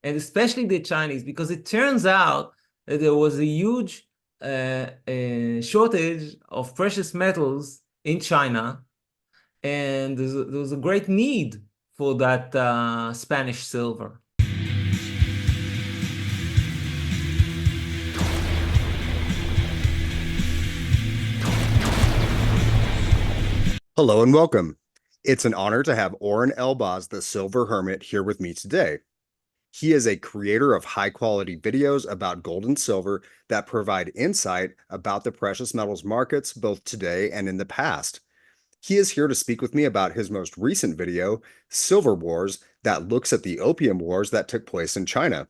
and especially the Chinese, because it turns out that there was a huge shortage of precious metals in China, and there was a great need for that Spanish silver. Hello and welcome. It's an honor to have Oren Elbaz, the Silver Hermit, here with me today. He is a creator of high quality videos about gold and silver that provide insight about the precious metals markets both today and in the past. He is here to speak with me about his most recent video, Silver Wars, that looks at the Opium Wars that took place in China.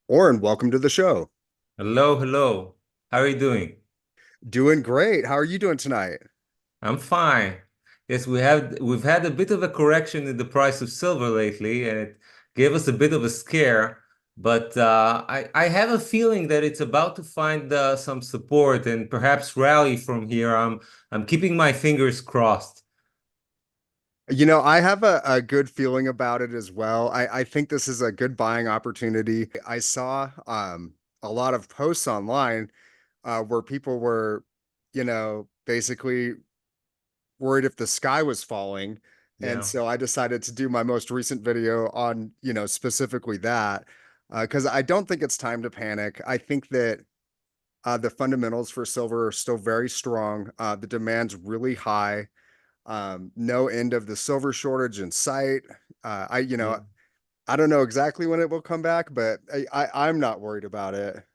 Oren, welcome to the show. Hello, hello. How are you doing? Doing great. How are you doing tonight? I'm fine. Yes, we've had a bit of a correction in the price of silver lately, and it gave us a bit of a scare. But I have a feeling that it's about to find some support and perhaps rally from here. I'm keeping my fingers crossed. I have a good feeling about it as well. I think this is a good buying opportunity. I saw a lot of posts online where people were, basically worried if the sky was falling. And Yeah. so I decided to do my most recent video on, specifically that, because I don't think it's time to panic. I think that the fundamentals for silver are still very strong. The demand's really high. No end of the silver shortage in sight. Yeah. I don't know exactly when it will come back, but I'm not worried about it.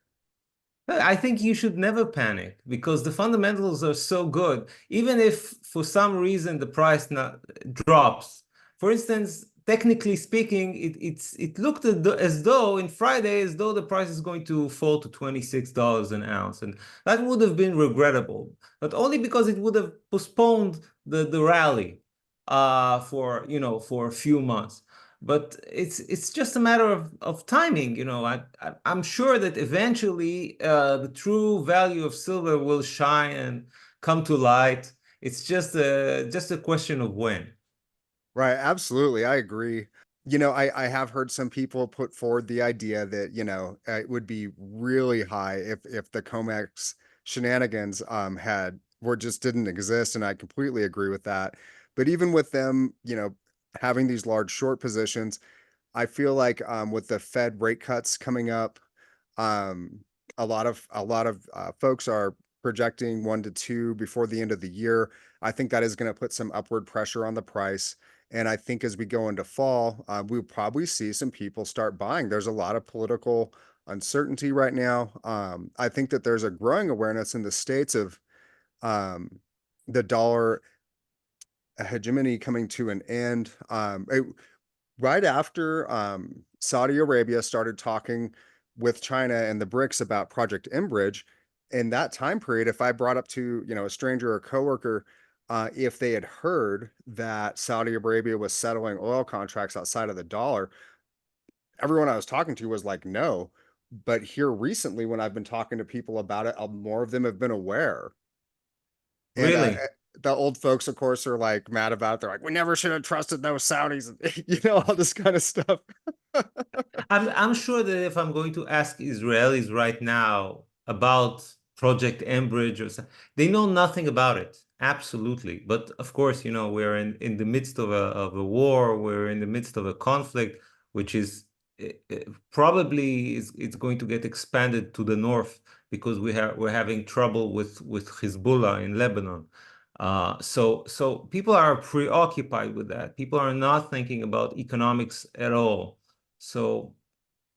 I think you should never panic because the fundamentals are so good. Even if for some reason the price not, drops, for instance, technically speaking, it looked as though in Friday as though the price is going to fall to $26 an ounce, and that would have been regrettable, but only because it would have postponed the rally for for a few months. But it's just a matter of timing. I'm sure that eventually the true value of silver will shine and come to light. It's just a question of when. Right, absolutely. I agree. I have heard some people put forward the idea that, it would be really high if the COMEX shenanigans had were just didn't exist, and I completely agree with that. But even with them, having these large short positions, I feel like with the Fed rate cuts coming up, um, a lot of folks are projecting 1 to 2 before the end of the year. I think that is going to put some upward pressure on the price. And I think as we go into fall, we'll probably see some people start buying. There's a lot of political uncertainty right now. I think that there's a growing awareness in the states of um, the dollar hegemony coming to an end. Right after Saudi Arabia started talking with China and the BRICS about Project Enbridge, in that time period, if I brought up to a stranger or coworker, if they had heard that Saudi Arabia was settling oil contracts outside of the dollar, everyone I was talking to was like, no. But here recently, when I've been talking to people about it, more of them have been aware. And Really? the old folks, of course, are like mad about it. They're like, we never should have trusted those Saudis, all this kind of stuff. I'm sure that if I'm going to ask Israelis right now about Project Enbridge they know nothing about it. Absolutely. But of course, we're in the midst of a war. We're in the midst of a conflict, which is probably it's going to get expanded to the north because we're having trouble with Hezbollah in Lebanon. So people are preoccupied with that. People are not thinking about economics at all. So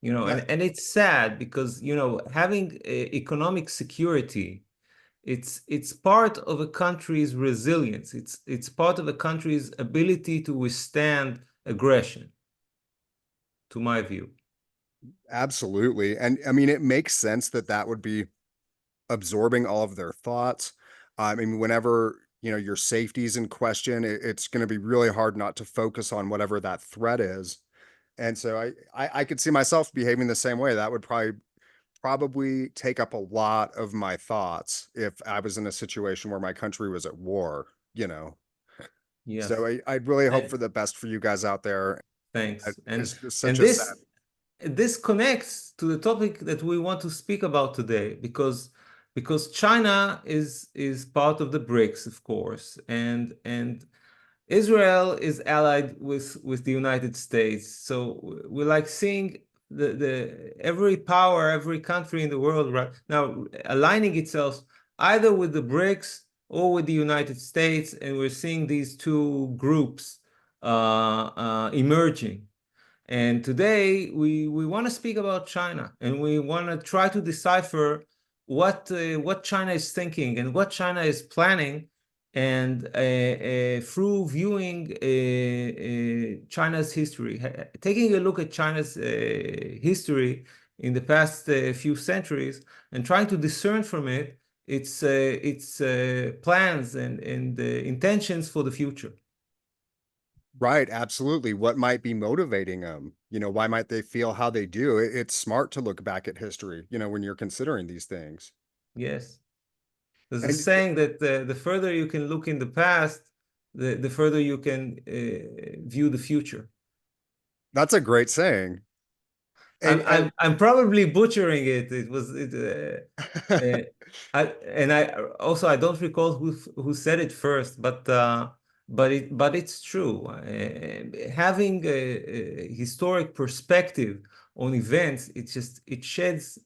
Yeah, and it's sad because, having economic security, it's part of a country's resilience. It's part of a country's ability to withstand aggression, to my view. absolutely. And I mean, it makes sense that that would be absorbing all of their thoughts. I mean, whenever, your safety is in question, it's going to be really hard not to focus on whatever that threat is. And so I could see myself behaving the same way. That would probably take up a lot of my thoughts if I was in a situation where my country was at war, you know. So Yes. I really hope And for the best for you guys out there. thanks. And It's just and such a sad. this this connects to the topic that we want to speak about today, because China is part of the BRICS, of course, and Israel is allied with the United States. So we're like seeing the every power, every country in the world right now aligning itself either with the BRICS or with the United States, and we're seeing these two groups emerging. And today we want to speak about China, and we want to try to decipher what China is thinking and what China is planning, and through viewing China's history, taking a look at China's history in the past few centuries, and trying to discern from it its plans and intentions for the future. Right, absolutely. What might be motivating them? Why might they feel how they do? It's smart to look back at history, when you're considering these things. Yes. There's a And saying that the further you can look in the past, the further you can view the future. that's a great saying. I'm probably butchering it. It was it. Uh, I also I don't recall who said it first, but it's true. Having a historic perspective on events, it sheds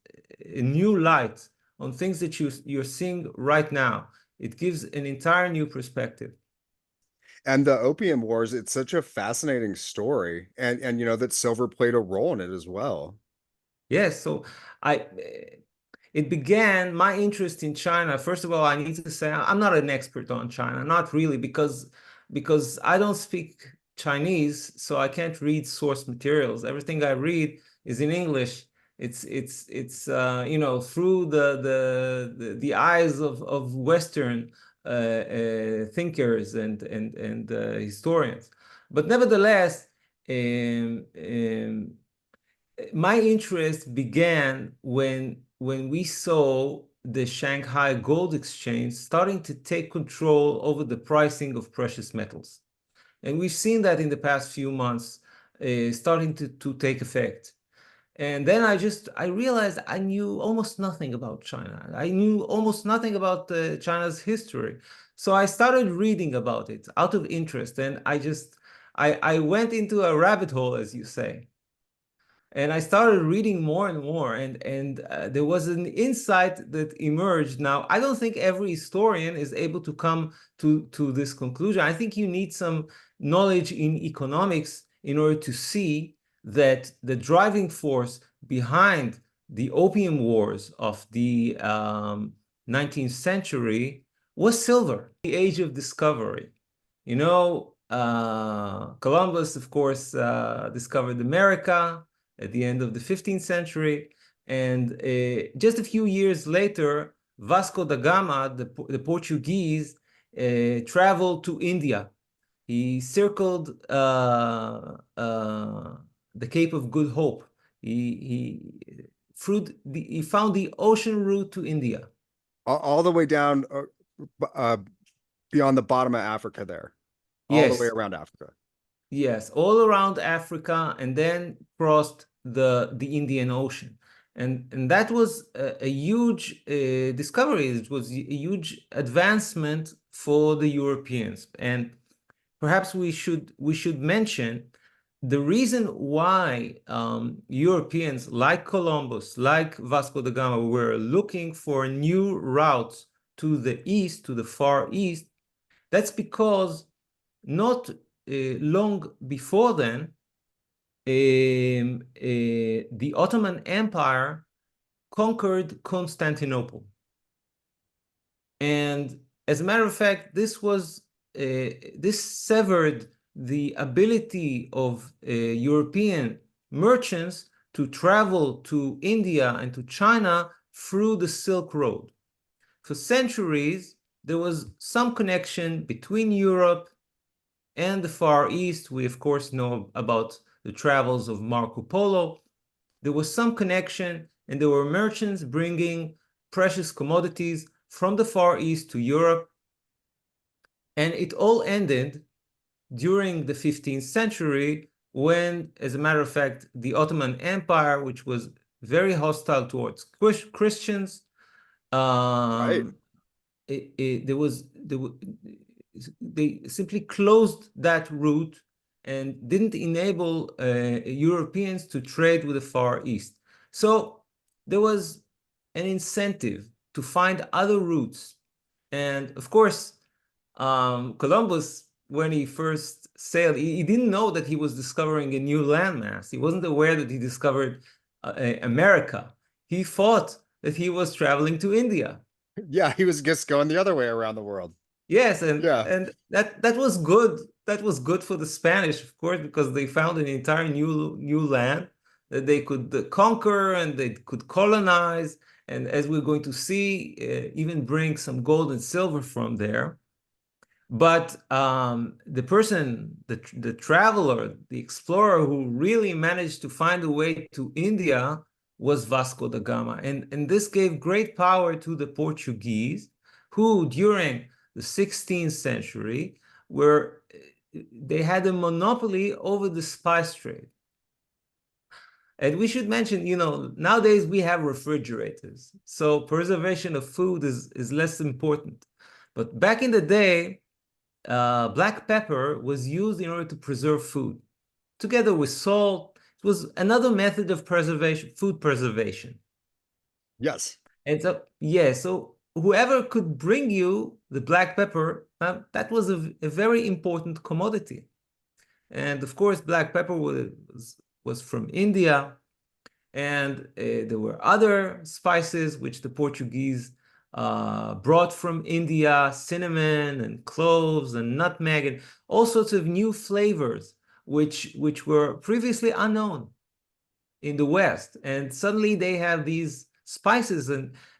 a new light on things that you're seeing right now. It gives an entire new perspective. And the Opium Wars, it's such a fascinating story. And that Silver played a role in it as well. Yes, so I it began my interest in China. First of all, I need to say I'm not an expert on China, not really, because I don't speak Chinese, so I can't read source materials. Everything I read is in English. It's through the eyes of Western thinkers and historians. But nevertheless, um, um, my interest began when we saw the Shanghai Gold Exchange starting to take control over the pricing of precious metals. And we've seen that in the past few months starting to take effect. And then I realized I knew almost nothing about China. I knew almost nothing about China's history. So I started reading about it out of interest. And I went into a rabbit hole, as you say. And I started reading more and more, and there was an insight that emerged. Now, I don't think every historian is able to come to this conclusion. I think you need some knowledge in economics in order to see that the driving force behind the Opium Wars of the 19th century was silver, the age of discovery. Columbus, of course, discovered America at the end of the 15th century. And just a few years later, Vasco da Gama, the Portuguese, traveled to India. He circled the Cape of Good Hope. He found the ocean route to India. All the way down beyond the bottom of Africa there, all the way Yes, around Africa. yes, all around Africa, and then crossed the Indian Ocean. And that was a huge discovery. It was a huge advancement for the Europeans. And perhaps we should mention the reason why Europeans like Columbus, like Vasco da Gama, were looking for new routes to the east, to the Far East. That's because not long before then, the Ottoman Empire conquered Constantinople. And as a matter of fact, this severed the ability of European merchants to travel to India and to China through the Silk Road. For centuries, there was some connection between Europe and the Far East. We, of course, know about the travels of Marco Polo. There was some connection, and there were merchants bringing precious commodities from the Far East to Europe. And it all ended during the 15th century when, as a matter of fact, the Ottoman Empire, which was very hostile towards Christians, Right. um, there was they simply closed that route and didn't enable Europeans to trade with the Far East. So there was an incentive to find other routes. And of course, Columbus, when he first sailed, he didn't know that he was discovering a new landmass. He wasn't aware that he discovered America. He thought that he was traveling to India. Yeah, he was just going the other way around the world. Yes, and Yeah. that was good. That was good for the Spanish, of course, because they found an entire new land that they could conquer and they could colonize, and as we're going to see, even bring some gold and silver from there. But the person, the traveler, the explorer who really managed to find a way to India was Vasco da Gama. And this gave great power to the Portuguese, who during the 16th century were they had a monopoly over the spice trade. And we should mention, nowadays we have refrigerators, so preservation of food is less important. But back in the day, black pepper was used in order to preserve food, together with salt. It was another method of preservation, food preservation. Yes. And so, yeah, so whoever could bring you the black pepper, that was a very important commodity. And of course, black pepper was from India. And there were other spices which the Portuguese brought from India, cinnamon and cloves and nutmeg and all sorts of new flavors which were previously unknown in the West. And suddenly they have these spices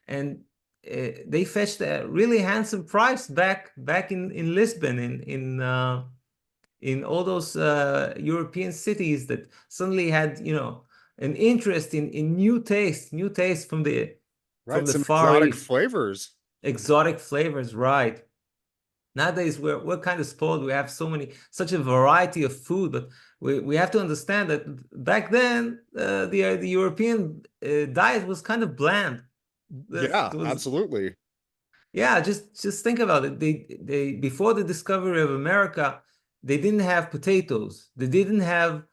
and they fetched a really handsome price back in Lisbon in all those European cities that suddenly had an interest in new taste from Right. the Some Far exotic East, flavors. exotic flavors, right? Nowadays we're kind of spoiled. We have such a variety of food, but we have to understand that back then the European diet was kind of bland. Yeah, It was absolutely. Yeah, just think about it. They before the discovery of America, they didn't have potatoes. They didn't have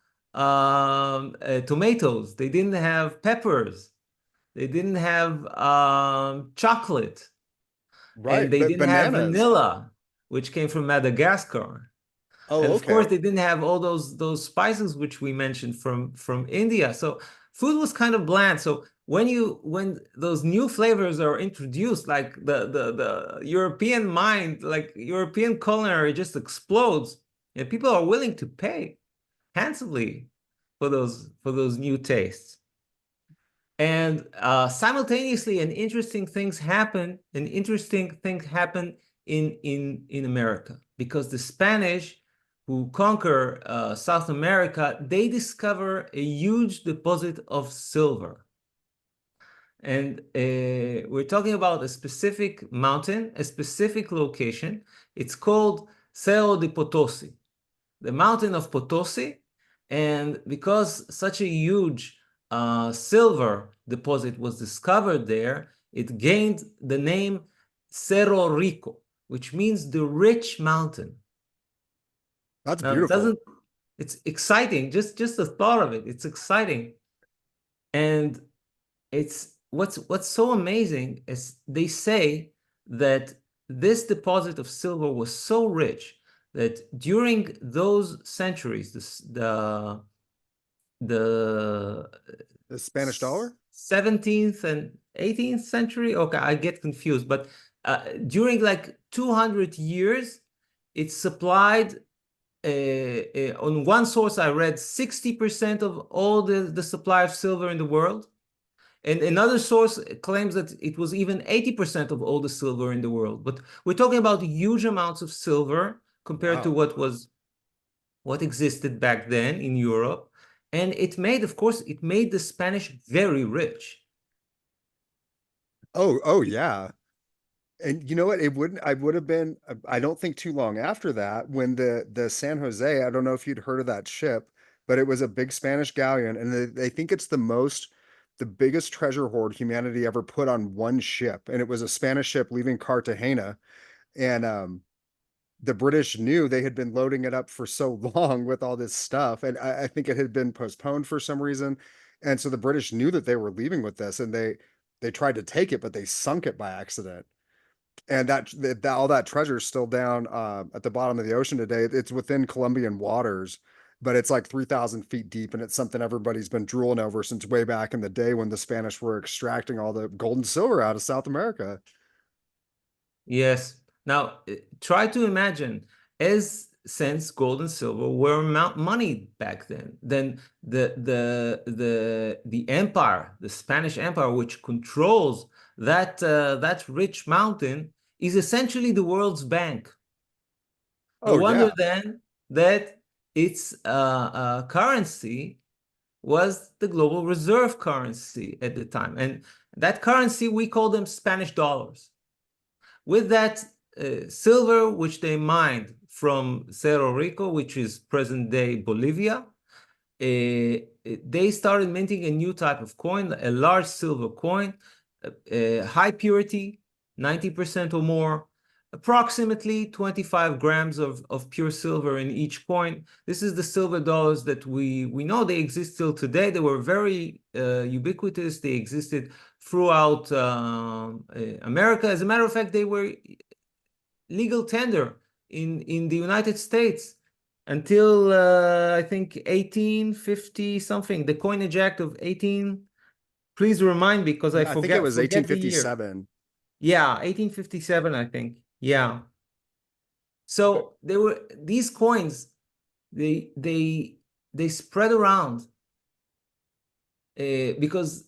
tomatoes. They didn't have peppers. They didn't have chocolate, and Right. they But didn't have bananas. vanilla, which came from Madagascar. And Oh, of course, okay. they didn't have all those spices which we mentioned from India. So food was kind of bland. So when those new flavors are introduced, like the European mind, like European culinary just explodes, and people are willing to pay handsomely for those new tastes. And simultaneously, an interesting thing happened in America because the Spanish who conquer South America, they discover a huge deposit of silver. And we're talking about a specific mountain, a specific location. It's called Cerro de Potosi, the mountain of Potosi. And because such a huge silver deposit was discovered there, it gained the name Cerro Rico, which means the rich mountain. That's Now, it beautiful. doesn't, it's exciting, just the thought of it, it's exciting. And what's so amazing is they say that this deposit of silver was so rich that during those centuries, the The Spanish dollar? 17th and 18th century, okay, I get confused, but during like 200 years, it supplied on one source I read 60% of all the supply of silver in the world. And another source claims that it was even 80% of all the silver in the world. But we're talking about huge amounts of silver compared to Wow. what existed back then in Europe. And of course, it made the Spanish very rich. Oh, yeah. And you know what? I would have been, I don't think too long after that when the San Jose, I don't know if you'd heard of that ship, but it was a big Spanish galleon, and they think it's the biggest treasure hoard humanity ever put on one ship. And it was a Spanish ship leaving Cartagena. And the British knew they had been loading it up for so long with all this stuff. And I think it had been postponed for some reason. And so the British knew that they were leaving with this, and they tried to take it, but they sunk it by accident. And that all that treasure is still down at the bottom of the ocean today. It's within Colombian waters, but it's like 3,000 feet deep, and it's something everybody's been drooling over since way back in the day when the Spanish were extracting all the gold and silver out of South America. Yes. Now, try to imagine, as since gold and silver were money back then the empire, the Spanish Empire, which controls that rich mountain, is essentially the world's bank. No Oh wonder yeah. then that its currency was the global reserve currency at the time, and that currency, we call them Spanish dollars. With that silver, which they mined from Cerro Rico, which is present-day Bolivia, they started minting a new type of coin, a large silver coin, high purity, 90% or more, approximately 25 grams of pure silver in each coin. This is the silver dollars that we know. They exist till today. They were very ubiquitous. They existed throughout America. As a matter of fact, they were legal tender in the United States until I think 1850 something, the Coinage Act of 18. Please remind me, because I Yeah, I think it was forget the year. 1857. Yeah, 1857, I think. Yeah. So they were these coins, they spread around because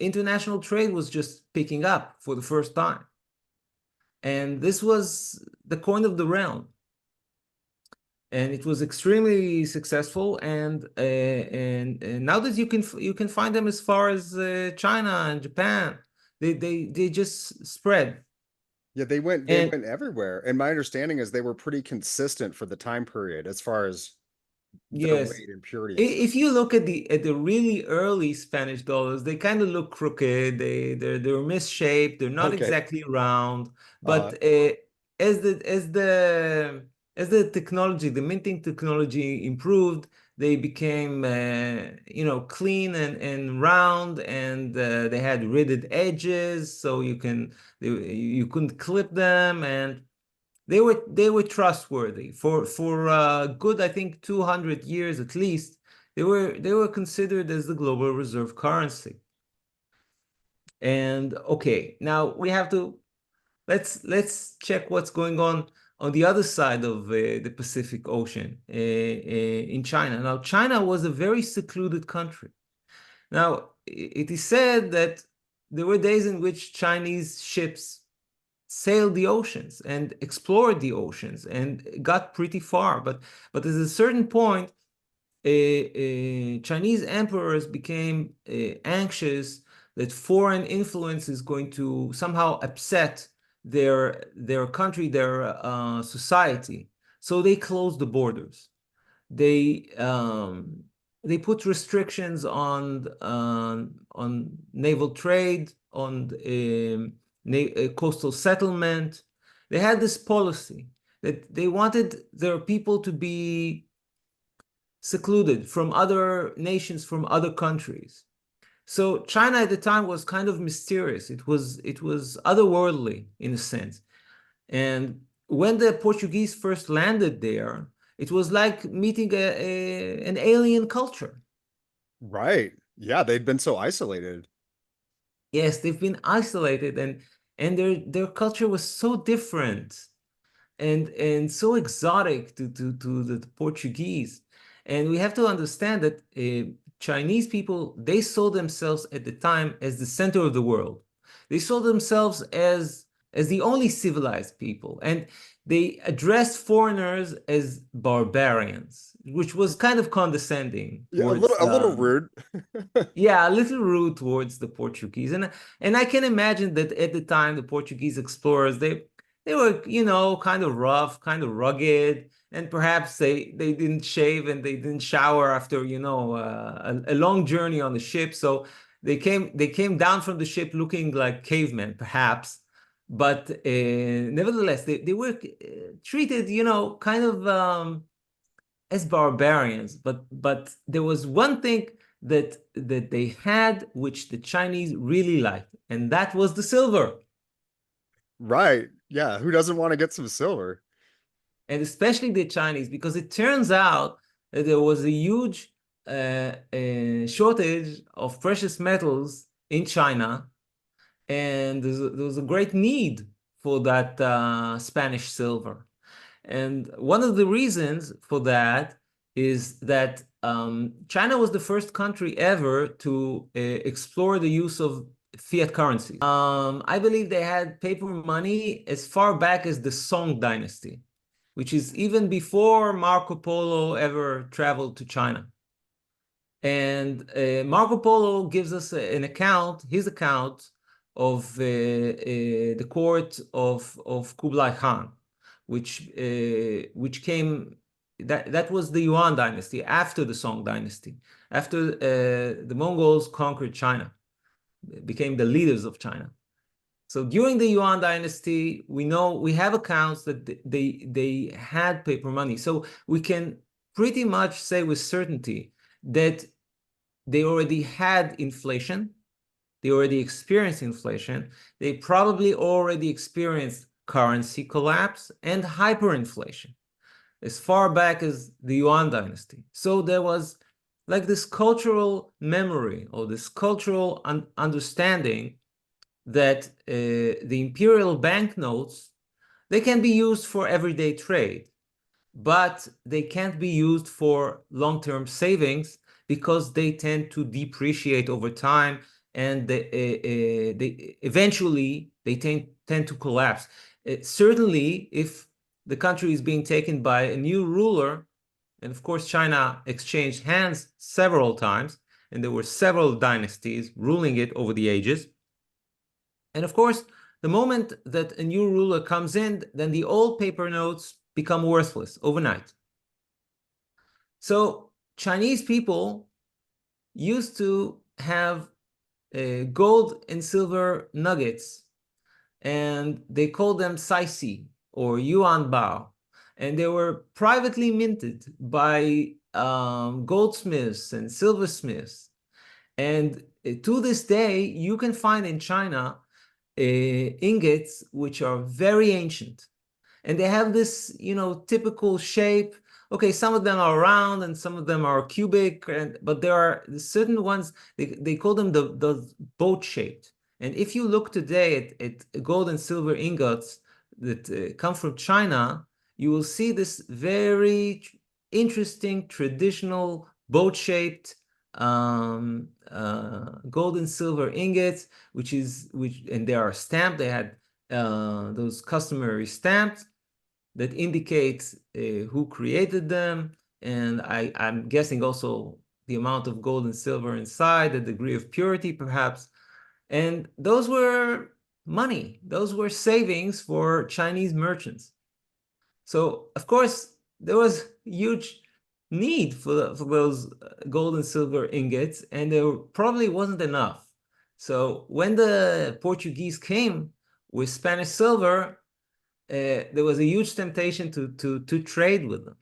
international trade was just picking up for the first time, and this was the coin of the realm, and it was extremely successful. And now that you can find them as far as China and Japan, they just spread. Yeah, they And went everywhere. And my understanding is they were pretty consistent for the time period as far as their yes, weight and purity and stuff. if you look at the really early Spanish dollars, they kind of look crooked. They're misshaped. They're not Okay. exactly round. Uh, But as the technology, the minting technology improved, they became clean and round, and they had ridded edges, so you couldn't clip them, and they were trustworthy for good, I think, 200 years at least. They were considered as the global reserve currency. And okay, now we have to let's check what's going on the other side of the Pacific Ocean, in China. Now, China was a very secluded country. Now, it is said that there were days in which Chinese ships sailed the oceans and explored the oceans and got pretty far. But at a certain point, Chinese emperors became anxious that foreign influence is going to somehow upset their country, their society. So they closed the borders. They um, they put restrictions on naval trade, on coastal settlement. They had this policy that they wanted their people to be secluded from other nations, from other countries. So China at the time was kind of mysterious. It was otherworldly in a sense. And when the Portuguese first landed there, it was like meeting an alien culture. right. Yeah, they'd been so isolated. Yes, they've been isolated, and their culture was so different and so exotic to the Portuguese. And we have to understand that Chinese people, they saw themselves at the time as the center of the world. They saw themselves as the only civilized people, and they addressed foreigners as barbarians, which was kind of condescending Yeah, towards a little rude. yeah, a little rude towards the Portuguese. And I can imagine that at the time the Portuguese explorers, they were, kind of rough, kind of rugged, and perhaps they didn't shave and they didn't shower after, a long journey on the ship. So they came down from the ship looking like cavemen, perhaps. But nevertheless, they were treated, kind of as barbarians. But there was one thing that they had, which the Chinese really liked, and that was the silver. Right. Yeah. Who doesn't want to get some silver? And especially the Chinese, because it turns out that there was a huge shortage of precious metals in China, and there was a great need for that Spanish silver. And one of the reasons for that is that China was the first country ever to explore the use of fiat currency. I believe they had paper money as far back as the Song Dynasty, which is even before Marco Polo ever traveled to China. And Marco Polo gives us his account of the court of Kublai Khan, which came, that was the Yuan dynasty after the Song dynasty, after the Mongols conquered China, became the leaders of China. So during the Yuan dynasty, we have accounts that they had paper money. So we can pretty much say with certainty that they already had inflation. They already experienced inflation. They probably already experienced currency collapse and hyperinflation as far back as the Yuan dynasty. So there was like this cultural memory or this cultural understanding that the imperial banknotes, they can be used for everyday trade, but they can't be used for long-term savings because they tend to depreciate over time, and they eventually they tend to collapse. Certainly, if the country is being taken by a new ruler, and of course China exchanged hands several times, and there were several dynasties ruling it over the ages. And of course, the moment that a new ruler comes in, then the old paper notes become worthless overnight. So Chinese people used to have gold and silver nuggets, and they called them saisi or yuan bao, and they were privately minted by goldsmiths and silversmiths. And to this day, you can find in China ingots which are very ancient, and they have this, typical shape. Okay, some of them are round and some of them are cubic, but there are certain ones, they call them the boat shaped. And if you look today at gold and silver ingots that come from China, you will see this very interesting traditional boat shaped gold and silver ingots, and they are stamped. They had those customary stamps that indicates who created them, and I'm guessing also the amount of gold and silver inside, the degree of purity perhaps. And those were money. Those were savings for Chinese merchants. So of course there was huge need for those gold and silver ingots, and there probably wasn't enough. So when the Portuguese came with Spanish silver, there was a huge temptation to trade with them.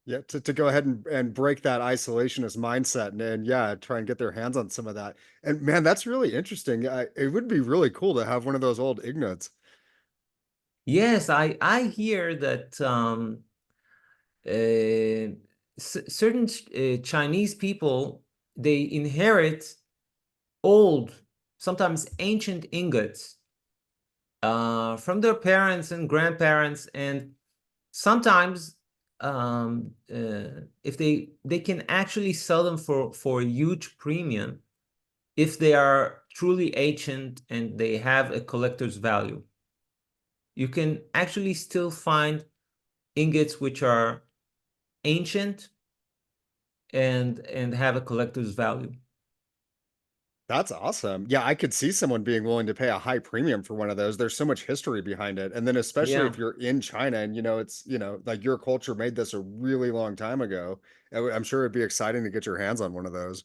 Yeah, to go ahead and break that isolationist mindset and yeah, try and get their hands on some of that. And man, that's really interesting. It would be really cool to have one of those old ignots. Yes, I hear that certain Chinese people, they inherit old, sometimes ancient ingots from their parents and grandparents, and sometimes if they can actually sell them for a huge premium if they are truly ancient and they have a collector's value. You can actually still find ingots which are ancient and have a collector's value. That's awesome. Yeah, I could see someone being willing to pay a high premium for one of those. There's so much history behind it. And then especially Yeah. if you're in China and it's, like your culture made this a really long time ago. I'm sure it'd be exciting to get your hands on one of those.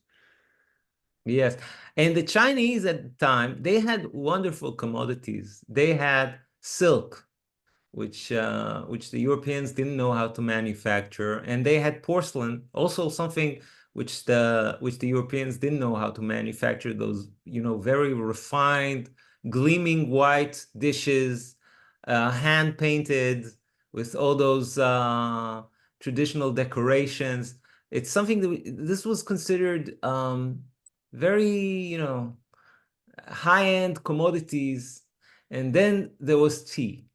Yes. And the Chinese at the time, they had wonderful commodities. They had silk, which the Europeans didn't know how to manufacture, and they had porcelain, also something which the Europeans didn't know how to manufacture. Those very refined, gleaming white dishes, hand painted with all those traditional decorations. It's something this was considered very high-end commodities, and then there was tea.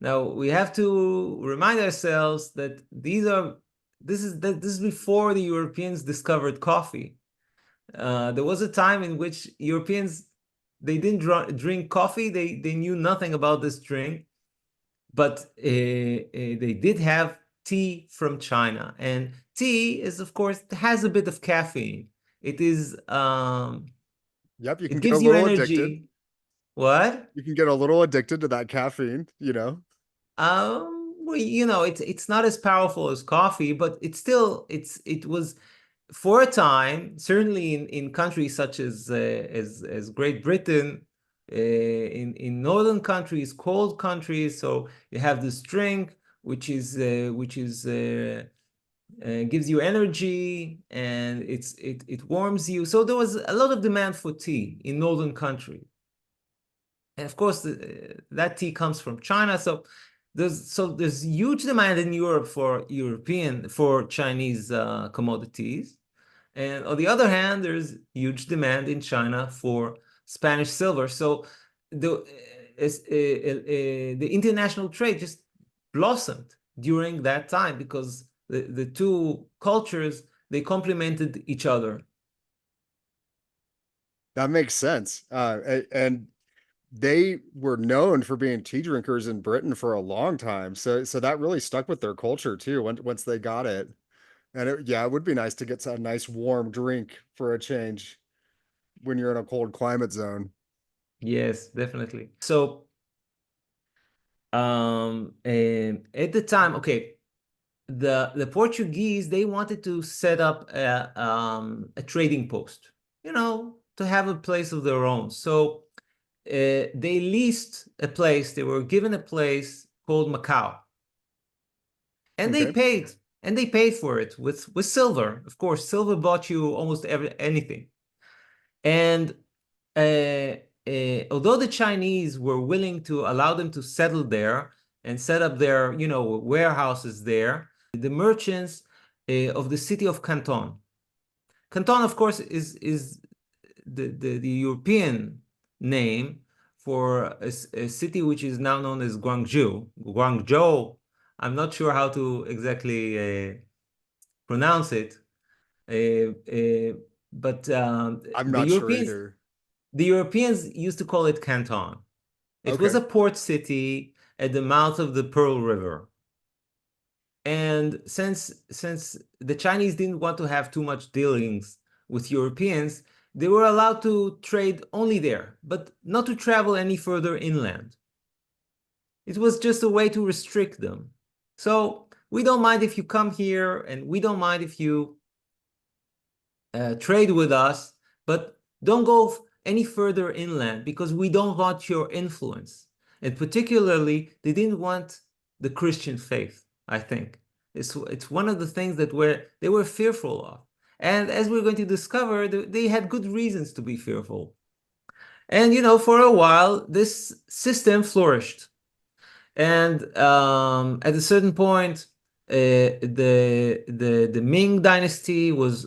Now we have to remind ourselves that this is before the Europeans discovered coffee. There was a time in which Europeans they didn't drink coffee. They knew nothing about this drink, but they did have tea from China, and tea is, of course, has a bit of caffeine. It is Yep, you it can get a gives you little addicted. energy. What? You can get a little addicted to that caffeine. Well, it's not as powerful as coffee, but it was for a time, certainly in countries such as Great Britain, in northern countries, cold countries. So you have this drink which is gives you energy, and it warms you. So there was a lot of demand for tea in northern countries. And of course, that tea comes from China. So there's huge demand in Europe for Chinese commodities. And on the other hand, there's huge demand in China for Spanish silver. So the international trade just blossomed during that time because the two cultures, they complemented each other. That makes sense. And they were known for being tea drinkers in Britain for a long time. So that really stuck with their culture too, once they got it. And yeah, it would be nice to get a nice warm drink for a change when you're in a cold climate zone. Yes, definitely. So at the time, okay, the Portuguese, they wanted to set up a trading post, to have a place of their own. So they leased a place. They were given a place called Macau, and they Okay. paid, and they paid for it with silver. Of course, silver bought you almost anything. And although the Chinese were willing to allow them to settle there and set up their, warehouses there, the merchants of the city of Canton. Canton, of course, is the European name for a city which is now known as Guangzhou. Guangzhou, I'm not sure how to exactly pronounce it, but I'm not sure either. the Europeans used to call it Canton. It was Okay. a port city at the mouth of the Pearl River. And since the Chinese didn't want to have too much dealings with Europeans, they were allowed to trade only there, but not to travel any further inland. It was just a way to restrict them. So we don't mind if you come here, and we don't mind if you trade with us, but don't go any further inland because we don't want your influence. And particularly, they didn't want the Christian faith, I think. It's one of the things that they were fearful of. And as we're going to discover, they had good reasons to be fearful. And, for a while, this system flourished. And at a certain point, the Ming dynasty was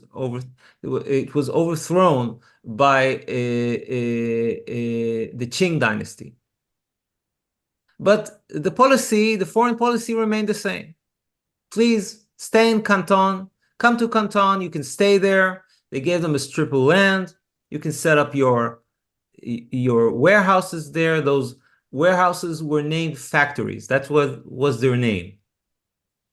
overthrown by the Qing dynasty. But the foreign policy remained the same. Please stay in Canton. Come to Canton. You can stay there. They gave them a strip of land. You can set up your warehouses there. Those warehouses were named factories. That's what was their name.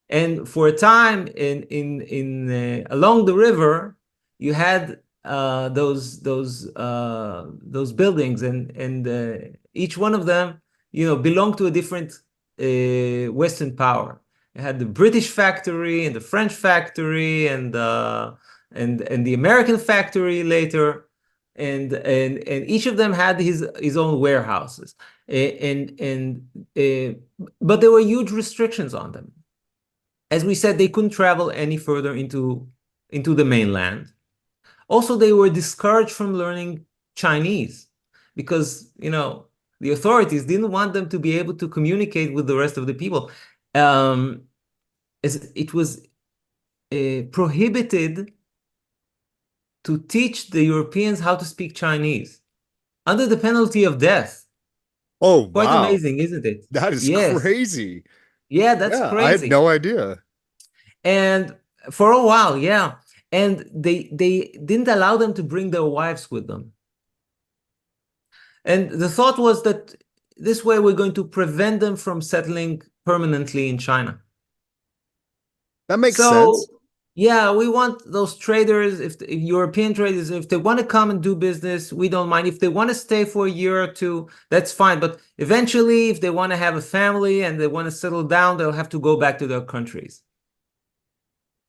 And for a time, in along the river, you had those buildings, and each one of them, belonged to a different Western power. It had the British factory and the French factory and the American factory later, and each of them had his own warehouses, but there were huge restrictions on them. As we said, they couldn't travel any further into the mainland. Also, they were discouraged from learning Chinese because, the authorities didn't want them to be able to communicate with the rest of the people. As it was prohibited to teach the Europeans how to speak Chinese under the penalty of death. Oh, Quite wow. amazing, isn't it? That is Yes. crazy. Yeah, that's Yeah, I had crazy. no idea. And for a while, yeah. And they didn't allow them to bring their wives with them. And the thought was that this way we're going to prevent them from settling permanently in China. That makes So, sense. yeah, we want those traders, if European traders, if they want to come and do business, we don't mind. If they want to stay for a year or two, that's fine. But eventually, if they want to have a family and they want to settle down, they'll have to go back to their countries.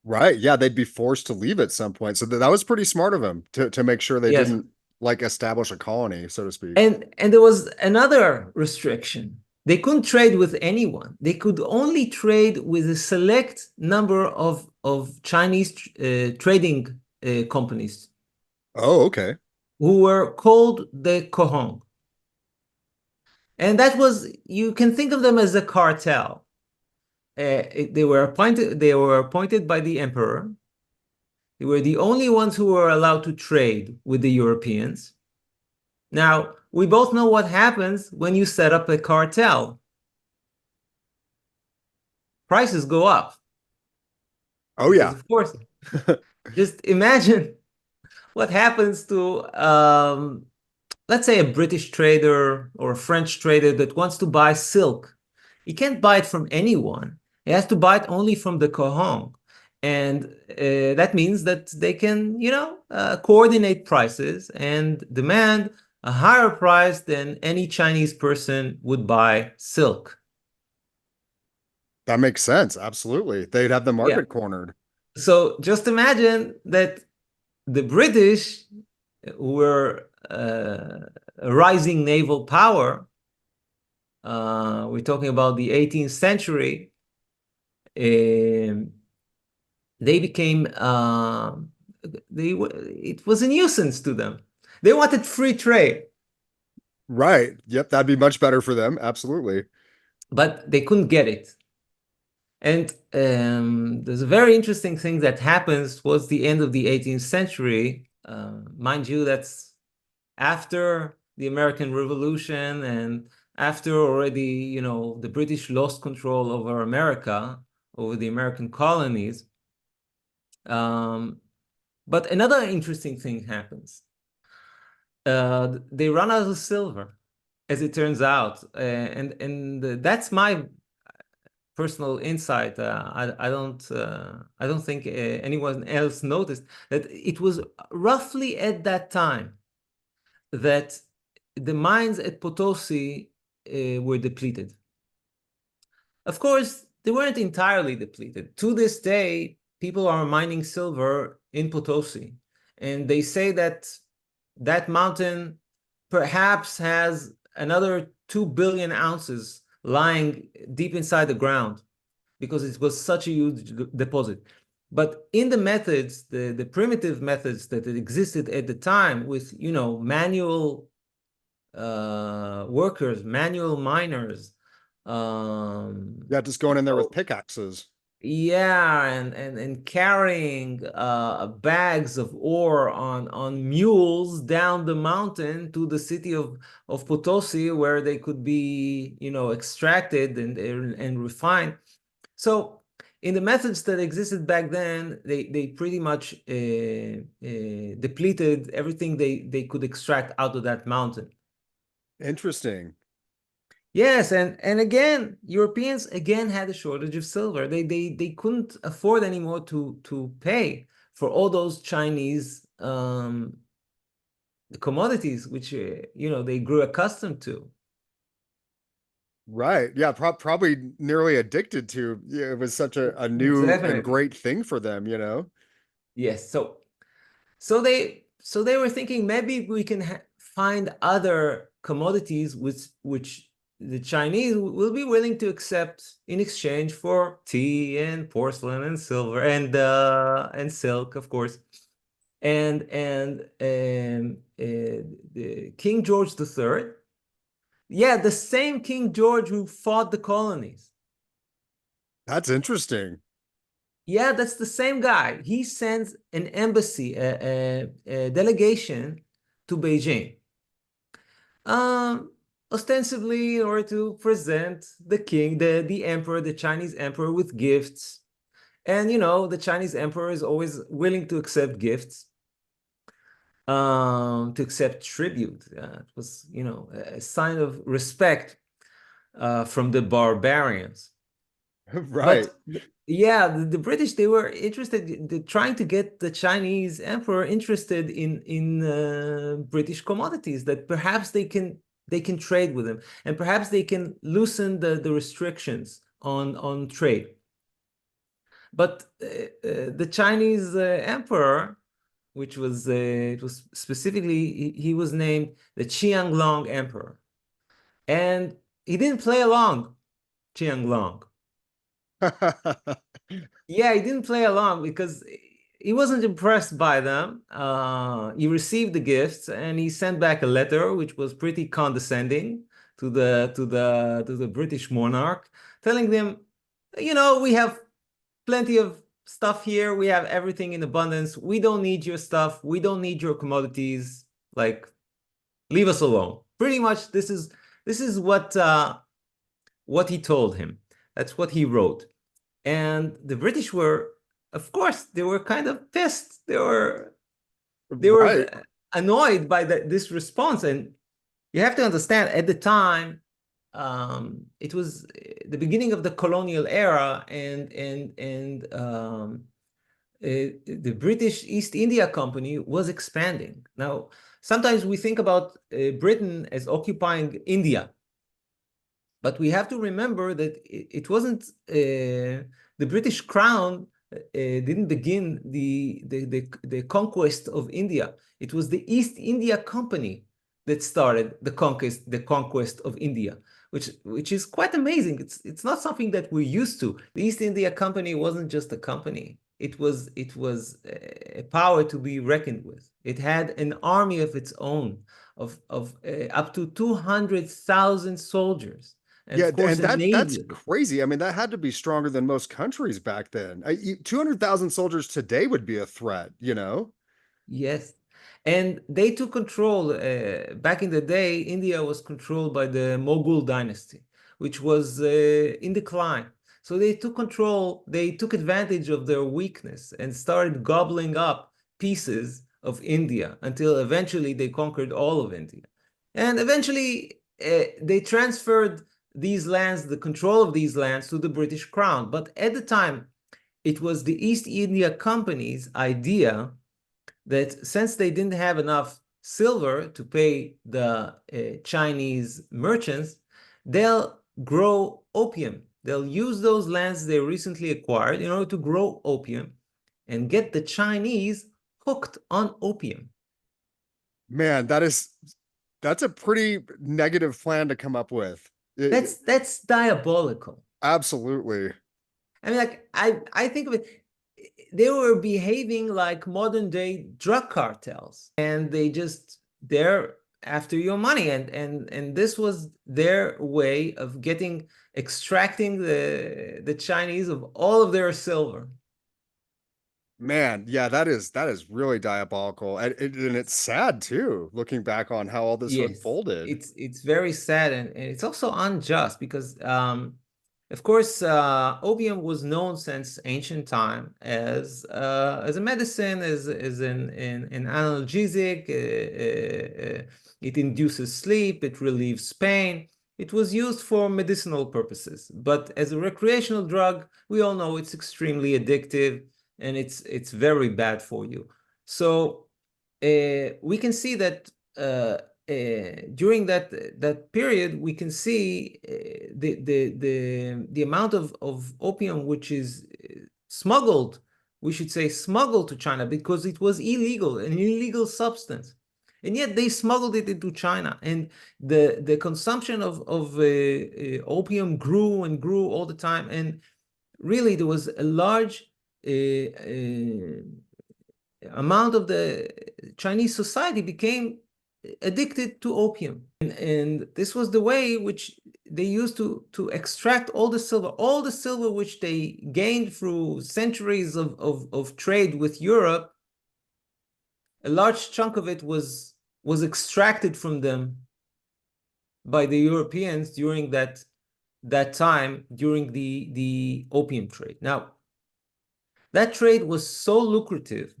Right. Yeah, they'd be forced to leave at some point. So that was pretty smart of them to make sure they Yes. didn't like establish a colony, so to speak. And there was another restriction. They couldn't trade with anyone. They could only trade with a select number of Chinese trading companies Oh, okay. who were called the Kohong. And that was, you can think of them as a cartel. They were appointed by the emperor. They were the only ones who were allowed to trade with the Europeans. Now, we both know what happens when you set up a cartel. Prices go up. Oh, Because, yeah. of course, just imagine what happens to, let's say, a British trader or a French trader that wants to buy silk. He can't buy it from anyone. He has to buy it only from the Kohong. And that means that they can, coordinate prices and demand a higher price than any Chinese person would buy silk. That makes sense. Absolutely. They'd have the Yeah. market cornered. So just imagine that the British were a rising naval power. We're talking about the 18th century. They became, it was a nuisance to them. They wanted free trade, Right. Yep, that'd be much better for them. Absolutely. but they couldn't get it. And there's a very interesting thing that happens towards the end of the 18th century. Mind you, that's after the American Revolution and after already, the British lost control over America, over the American colonies. But another interesting thing happens. They run out of silver, as it turns out, and that's my personal insight. I don't think anyone else noticed that it was roughly at that time that the mines at Potosi were depleted. Of course, they weren't entirely depleted. To this day, people are mining silver in Potosi, and they say that that mountain perhaps has another 2 billion ounces lying deep inside the ground because it was such a huge deposit. But in the methods, the primitive methods that existed at the time with, manual workers, manual miners. Yeah, just going in there with pickaxes. Yeah, and carrying bags of ore on mules down the mountain to the city of Potosi, where they could be, extracted and refined. So in the methods that existed back then, they pretty much depleted everything they could extract out of that mountain. Interesting. Yes, and again, Europeans again had a shortage of silver. They couldn't afford anymore to pay for all those Chinese the commodities which they grew accustomed to. Right. Yeah, probably nearly addicted to. Yeah, it was such a new and Definitely. great thing for them, you know? Yes. So they were thinking maybe we can find other commodities which the Chinese will be willing to accept in exchange for tea and porcelain and silver and silk, of course. And the King George III, yeah, the same King George who fought the colonies. That's interesting. Yeah, that's the same guy. He sends an embassy, a delegation to Beijing, um, ostensibly in order to present the king, the emperor, the Chinese emperor, with gifts. And the Chinese emperor is always willing to accept gifts, to accept tribute. It was, a sign of respect from the barbarians. Right. But yeah, the British, they were interested, trying to get the Chinese emperor interested in British commodities that perhaps they can trade with them, and perhaps they can loosen the restrictions on trade. But the Chinese emperor, which was it was specifically he was named the Qianlong Emperor, and he didn't play along, Qianlong. Yeah, he didn't play along because he wasn't impressed by them. He received the gifts and he sent back a letter which was pretty condescending to the British monarch, telling them, we have plenty of stuff here. We have everything in abundance. We don't need your stuff. We don't need your commodities. Like, leave us alone. Pretty much, this is what he told him. That's what he wrote. And the British were, of course, they were kind of pissed. They were Right. annoyed by this response. And you have to understand, at the time, it was the beginning of the colonial era, and the British East India Company was expanding. Now, sometimes we think about Britain as occupying India, but we have to remember that it wasn't the British Crown didn't begin the conquest of India. It was the East India Company that started the conquest of India, which is quite amazing. It's not something that we're used to. The East India Company wasn't just a company. It was a power to be reckoned with. It had an army of its own of up to 200,000 soldiers, and Yeah, of course and a that's navy. crazy. I mean, that had to be stronger than most countries back then. 200,000 soldiers today would be a threat, you know? Yes. And they took control. Back in the day, India was controlled by the Mughal dynasty, which was in decline. So they took control, they took advantage of their weakness and started gobbling up pieces of India until eventually they conquered all of India. And eventually they transferred these lands, the control of these lands, to the British Crown. But at the time, it was the East India Company's idea that since they didn't have enough silver to pay the Chinese merchants, they'll grow opium. They'll use those lands they recently acquired in order to grow opium and get the Chinese hooked on opium. Man, that's a pretty negative plan to come up with. That's diabolical. Absolutely. I mean, like I think of it, they were behaving like modern day drug cartels, and they're after your money, and this was their way of extracting the Chinese of all of their silver. Man, yeah, that is really diabolical. And it's sad too, looking back on how all this Yes, unfolded. it's very sad, and it's also unjust because of course opium was known since ancient time as a medicine, as an analgesic. It induces sleep, it relieves pain. It was used for medicinal purposes, but as a recreational drug, we all know it's extremely addictive and it's very bad for you. So we can see that during that period, we can see the amount of opium which is smuggled, we should say smuggled to China, because it was illegal, an illegal substance. And yet they smuggled it into China, and the consumption of opium grew and grew all the time. And really, there was a large amount of the Chinese society became addicted to opium. And this was the way which they used to extract all the silver which they gained through centuries of trade with Europe. A large chunk of it was extracted from them by the Europeans during that time, during the opium trade. Now, that trade was so lucrative,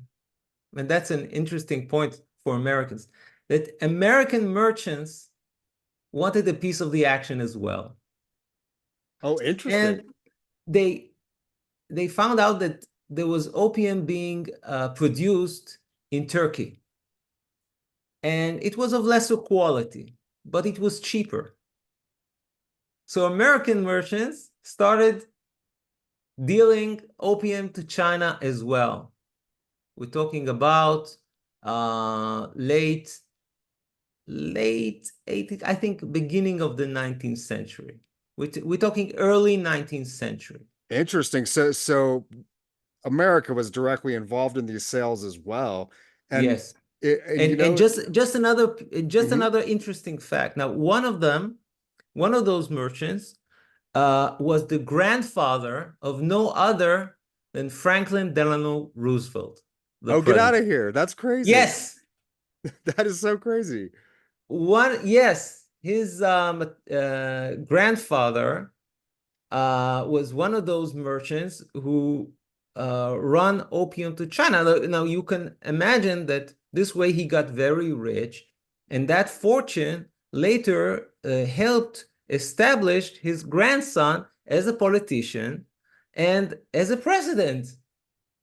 and that's an interesting point for Americans, that American merchants wanted a piece of the action as well. Oh, interesting. And they found out that there was opium being produced in Turkey. And it was of lesser quality, but it was cheaper. So American merchants started dealing opium to China as well. We're talking about late 80s, I think beginning of the 19th century. We're talking early 19th century. Interesting. So America was directly involved in these sales as well. And yes. you know, and just another interesting fact. Now, one of those merchants was the grandfather of no other than Franklin Delano Roosevelt. Oh, get out of here. That's crazy. Yes. That is so crazy. His grandfather was one of those merchants who run opium to China. Now, you can imagine that this way he got very rich, and that fortune later helped establish his grandson as a politician and as a president.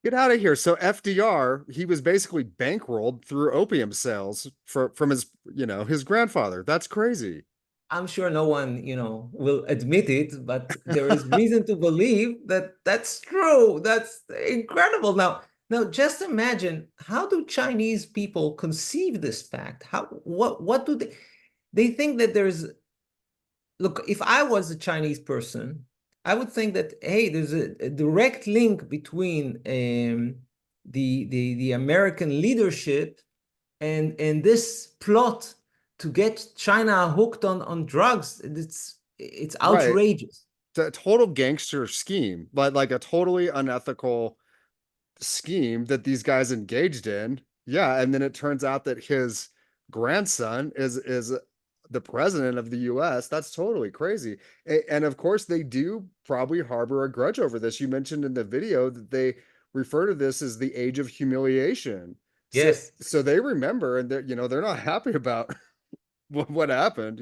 Get out of here. So FDR, he was basically bankrolled through opium sales from his grandfather. That's crazy. I'm sure no one, will admit it, but there is reason to believe that that's true. That's incredible. Now, just imagine, how do Chinese people conceive this fact? What do they think that look, if I was a Chinese person, I would think that, hey, there's a direct link between the American leadership and this plot to get China hooked on drugs. It's outrageous. Right. It's a total gangster scheme, but like a totally unethical scheme that these guys engaged in. Yeah, and then it turns out that his grandson is the president of the US. That's totally crazy. And of course, they do probably harbor a grudge over this. You mentioned in the video that they refer to this as the age of humiliation. Yes. So they remember, and they're not happy about what happened,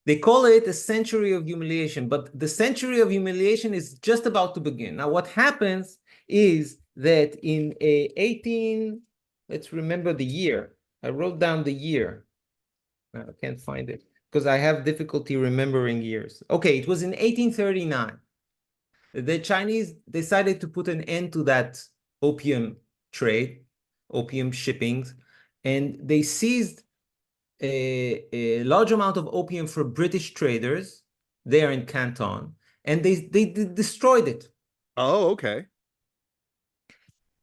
They call it a century of humiliation, but the century of humiliation is just about to begin. Now, what happens is that in let's remember the year. I wrote down the year. I can't find it because I have difficulty remembering years. Okay, it was in 1839. The Chinese decided to put an end to that opium trade, opium shippings, and they seized a large amount of opium for British traders there in Canton, and they destroyed it. Oh, okay.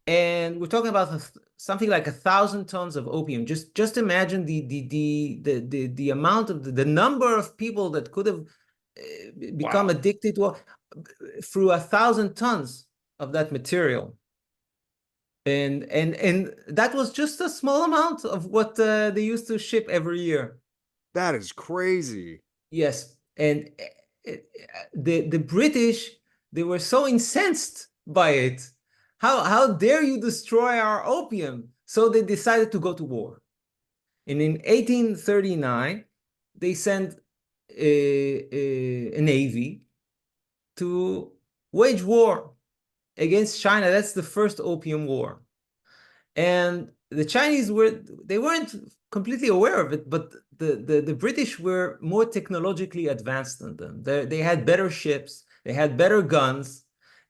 And we're talking about something like 1,000 tons of opium. Just imagine the amount of the number of people that could have become addicted to through 1,000 tons of that material. And that was just a small amount of what they used to ship every year. That is crazy. Yes, and the British, they were so incensed by it. How dare you destroy our opium? So they decided to go to war. And in 1839, they sent a navy to wage war against China. That's the first Opium War. And the Chinese they weren't completely aware of it, but the British were more technologically advanced than them. They had better ships, they had better guns,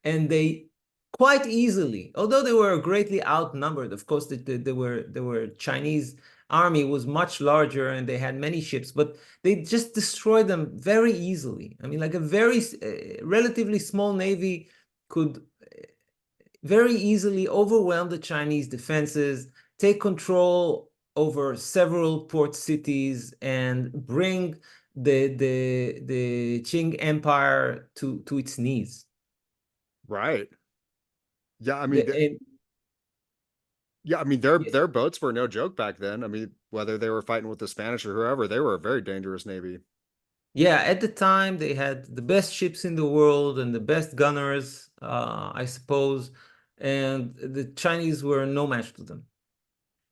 and they quite easily, although they were greatly outnumbered, of course, there were Chinese army was much larger and they had many ships, but they just destroyed them very easily. I mean, like a very relatively small navy could very easily overwhelm the Chinese defenses, take control over several port cities, and bring the Qing Empire to its knees. Right. Yeah, I mean, The, and, yeah, I mean their boats were no joke back then. I mean, whether they were fighting with the Spanish or whoever, they were a very dangerous navy. yeah, at the time they had the best ships in the world and the best gunners, I suppose, and the Chinese were no match to them.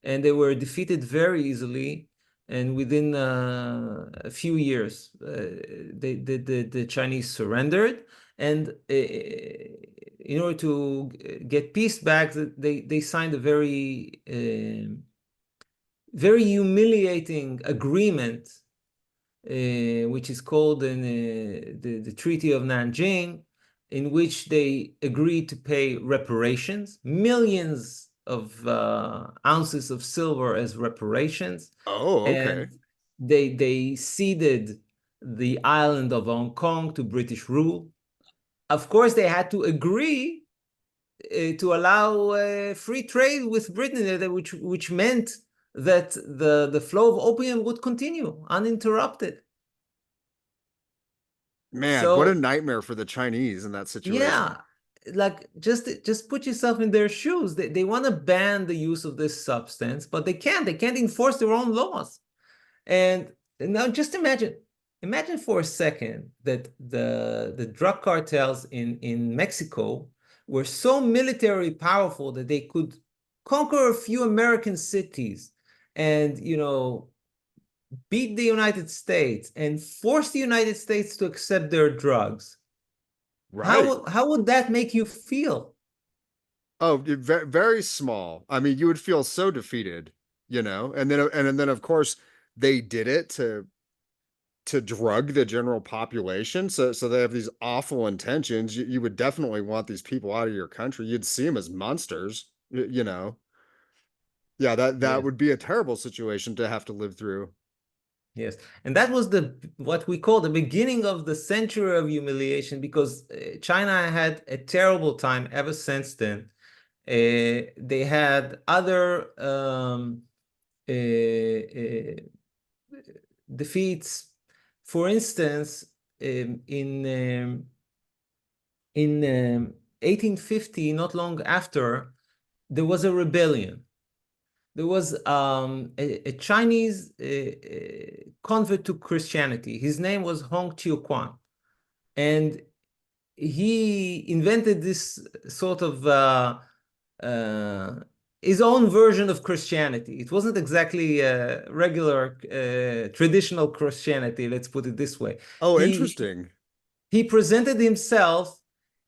And they were defeated very easily. And within a few years, the Chinese surrendered. And in order to get peace back, they signed a very humiliating agreement, which is called the Treaty of Nanjing, in which they agreed to pay reparations, millions of ounces of silver as reparations, Oh, okay. and they ceded the island of Hong Kong to British rule. Of course, they had to agree to allow free trade with Britain, which meant that the flow of opium would continue uninterrupted. Man, what a So nightmare for the Chinese in that yeah, situation. like just put yourself in their shoes. They want to ban the use of this substance, but they can't. They can't enforce their own laws. And now just imagine for a second that the drug cartels in Mexico were so militarily powerful that they could conquer a few American cities and, beat the United States and force the United States to accept their drugs. Right. How would that make you feel? Oh, very, very small. I mean, you would feel so defeated, and then of course they did it to drug the general population. So they have these awful intentions. You would definitely want these people out of your country. You'd see them as monsters, you know. Yeah, that Yes, would be a terrible situation to have to live through. yes. And that was the what we call the beginning of the century of humiliation, because China had a terrible time ever since then. They had other defeats. For instance, in 1850, not long after, there was a rebellion. There was a Chinese convert to Christianity. His name was Hong Chiu-Kwan, and he invented this sort of uh, his own version of Christianity. It wasn't exactly regular traditional Christianity, let's put it this way. Oh, He interesting. he presented himself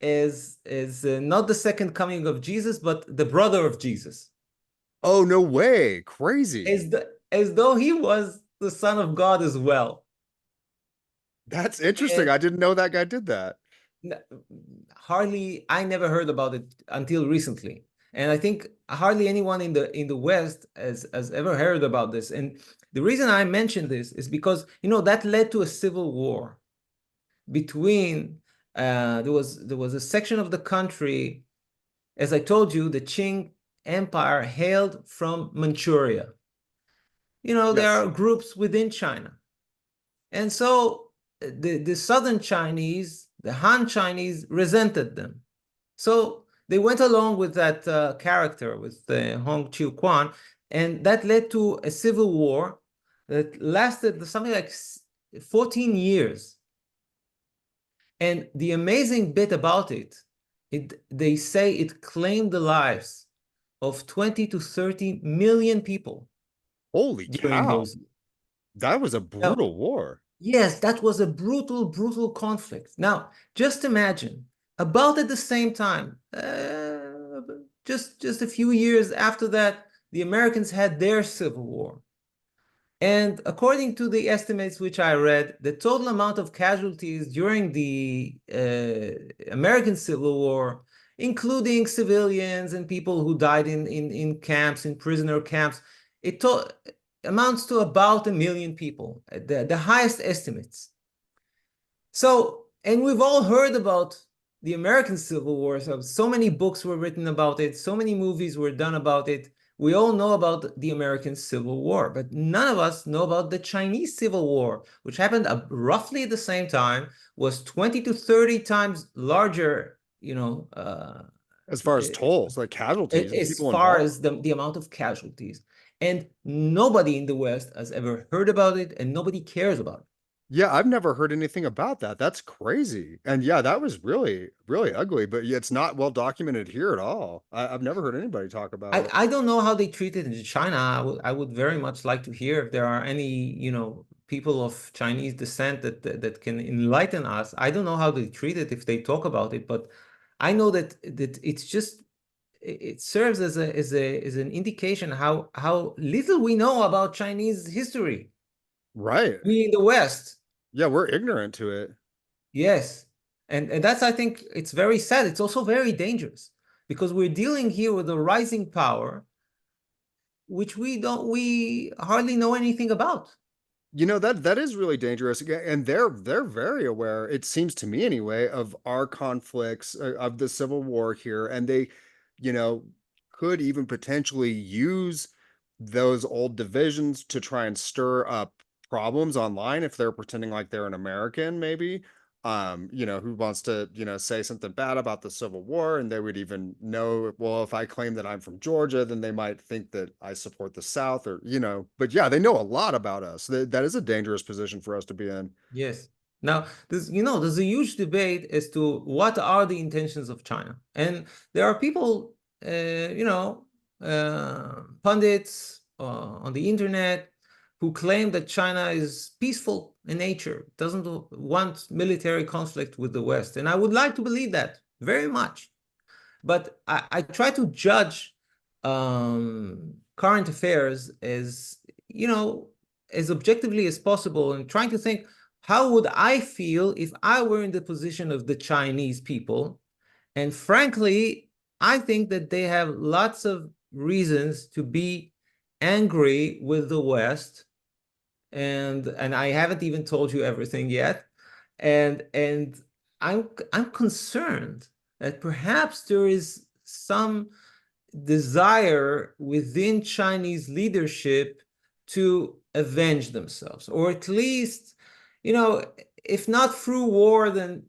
as not the second coming of Jesus, but the brother of Jesus, Oh, no way. Crazy. as though he was the son of God as well. That's interesting. And I didn't know that guy did that. hardly I never heard about it until recently. And I think hardly anyone in the West has ever heard about this. And the reason I mention this is because that led to a civil war between there was a section of the country, as I told you, the Qing Empire hailed from Manchuria. There Yes. are groups within China. And so the southern Chinese, the Han Chinese, resented them. So they went along with that character, with Hong Chiu Kwan, and that led to a civil war that lasted something like 14 years. And the amazing bit about they say it claimed the lives of 20 to 30 million people Holy during cow. those years. That was a Now, brutal war. yes, that was a brutal, brutal conflict. Now, just imagine, about at the same time, just a few years after that, the Americans had their Civil War. And according to the estimates which I read, the total amount of casualties during the American Civil War, including civilians and people who died in camps, in prisoner camps, it amounts to about 1 million people, the highest estimates. So, and we've all heard about the American Civil War. So many books were written about it, so many movies were done about it. We all know about the American Civil War, but none of us know about the Chinese Civil War, which happened roughly at the same time, was 20 to 30 times larger, As far as tolls, like casualties and as people far involved. as the amount of casualties. And nobody in the West has ever heard about it, and nobody cares about it. Yeah, I've never heard anything about that. That's crazy. And yeah, that was really, really ugly, but it's not well documented here at all. I've never heard anybody talk about it. I don't know how they treat it in China. I would very much like to hear if there are any, people of Chinese descent that can enlighten us. I don't know how they treat it if they talk about it, but I know that it's just it serves as an indication how little we know about Chinese history. Right. We in the West. Yeah, we're ignorant to it. Yes. And that's, I think, it's very sad. It's also very dangerous because we're dealing here with a rising power, which we hardly know anything about. That is really dangerous. And they're very aware, it seems to me anyway, of our conflicts, of the Civil War here, and they, you know, could even potentially use those old divisions to try and stir up problems online if they're pretending like they're an American, maybe. Who wants to, say something bad about the Civil War, and they would even know, well, if I claim that I'm from Georgia, then they might think that I support the South, or, but yeah, they know a lot about us. That is a dangerous position for us to be in. Yes. Now, there's a huge debate as to what are the intentions of China. And there are people, pundits on the internet who claim that China is peaceful in nature, doesn't want military conflict with the West. And I would like to believe that very much. But I try to judge current affairs as objectively as possible and trying to think, how would I feel if I were in the position of the Chinese people? And frankly, I think that they have lots of reasons to be angry with the West. And I haven't even told you everything yet. And I'm concerned that perhaps there is some desire within Chinese leadership to avenge themselves, or at least, if not through war, then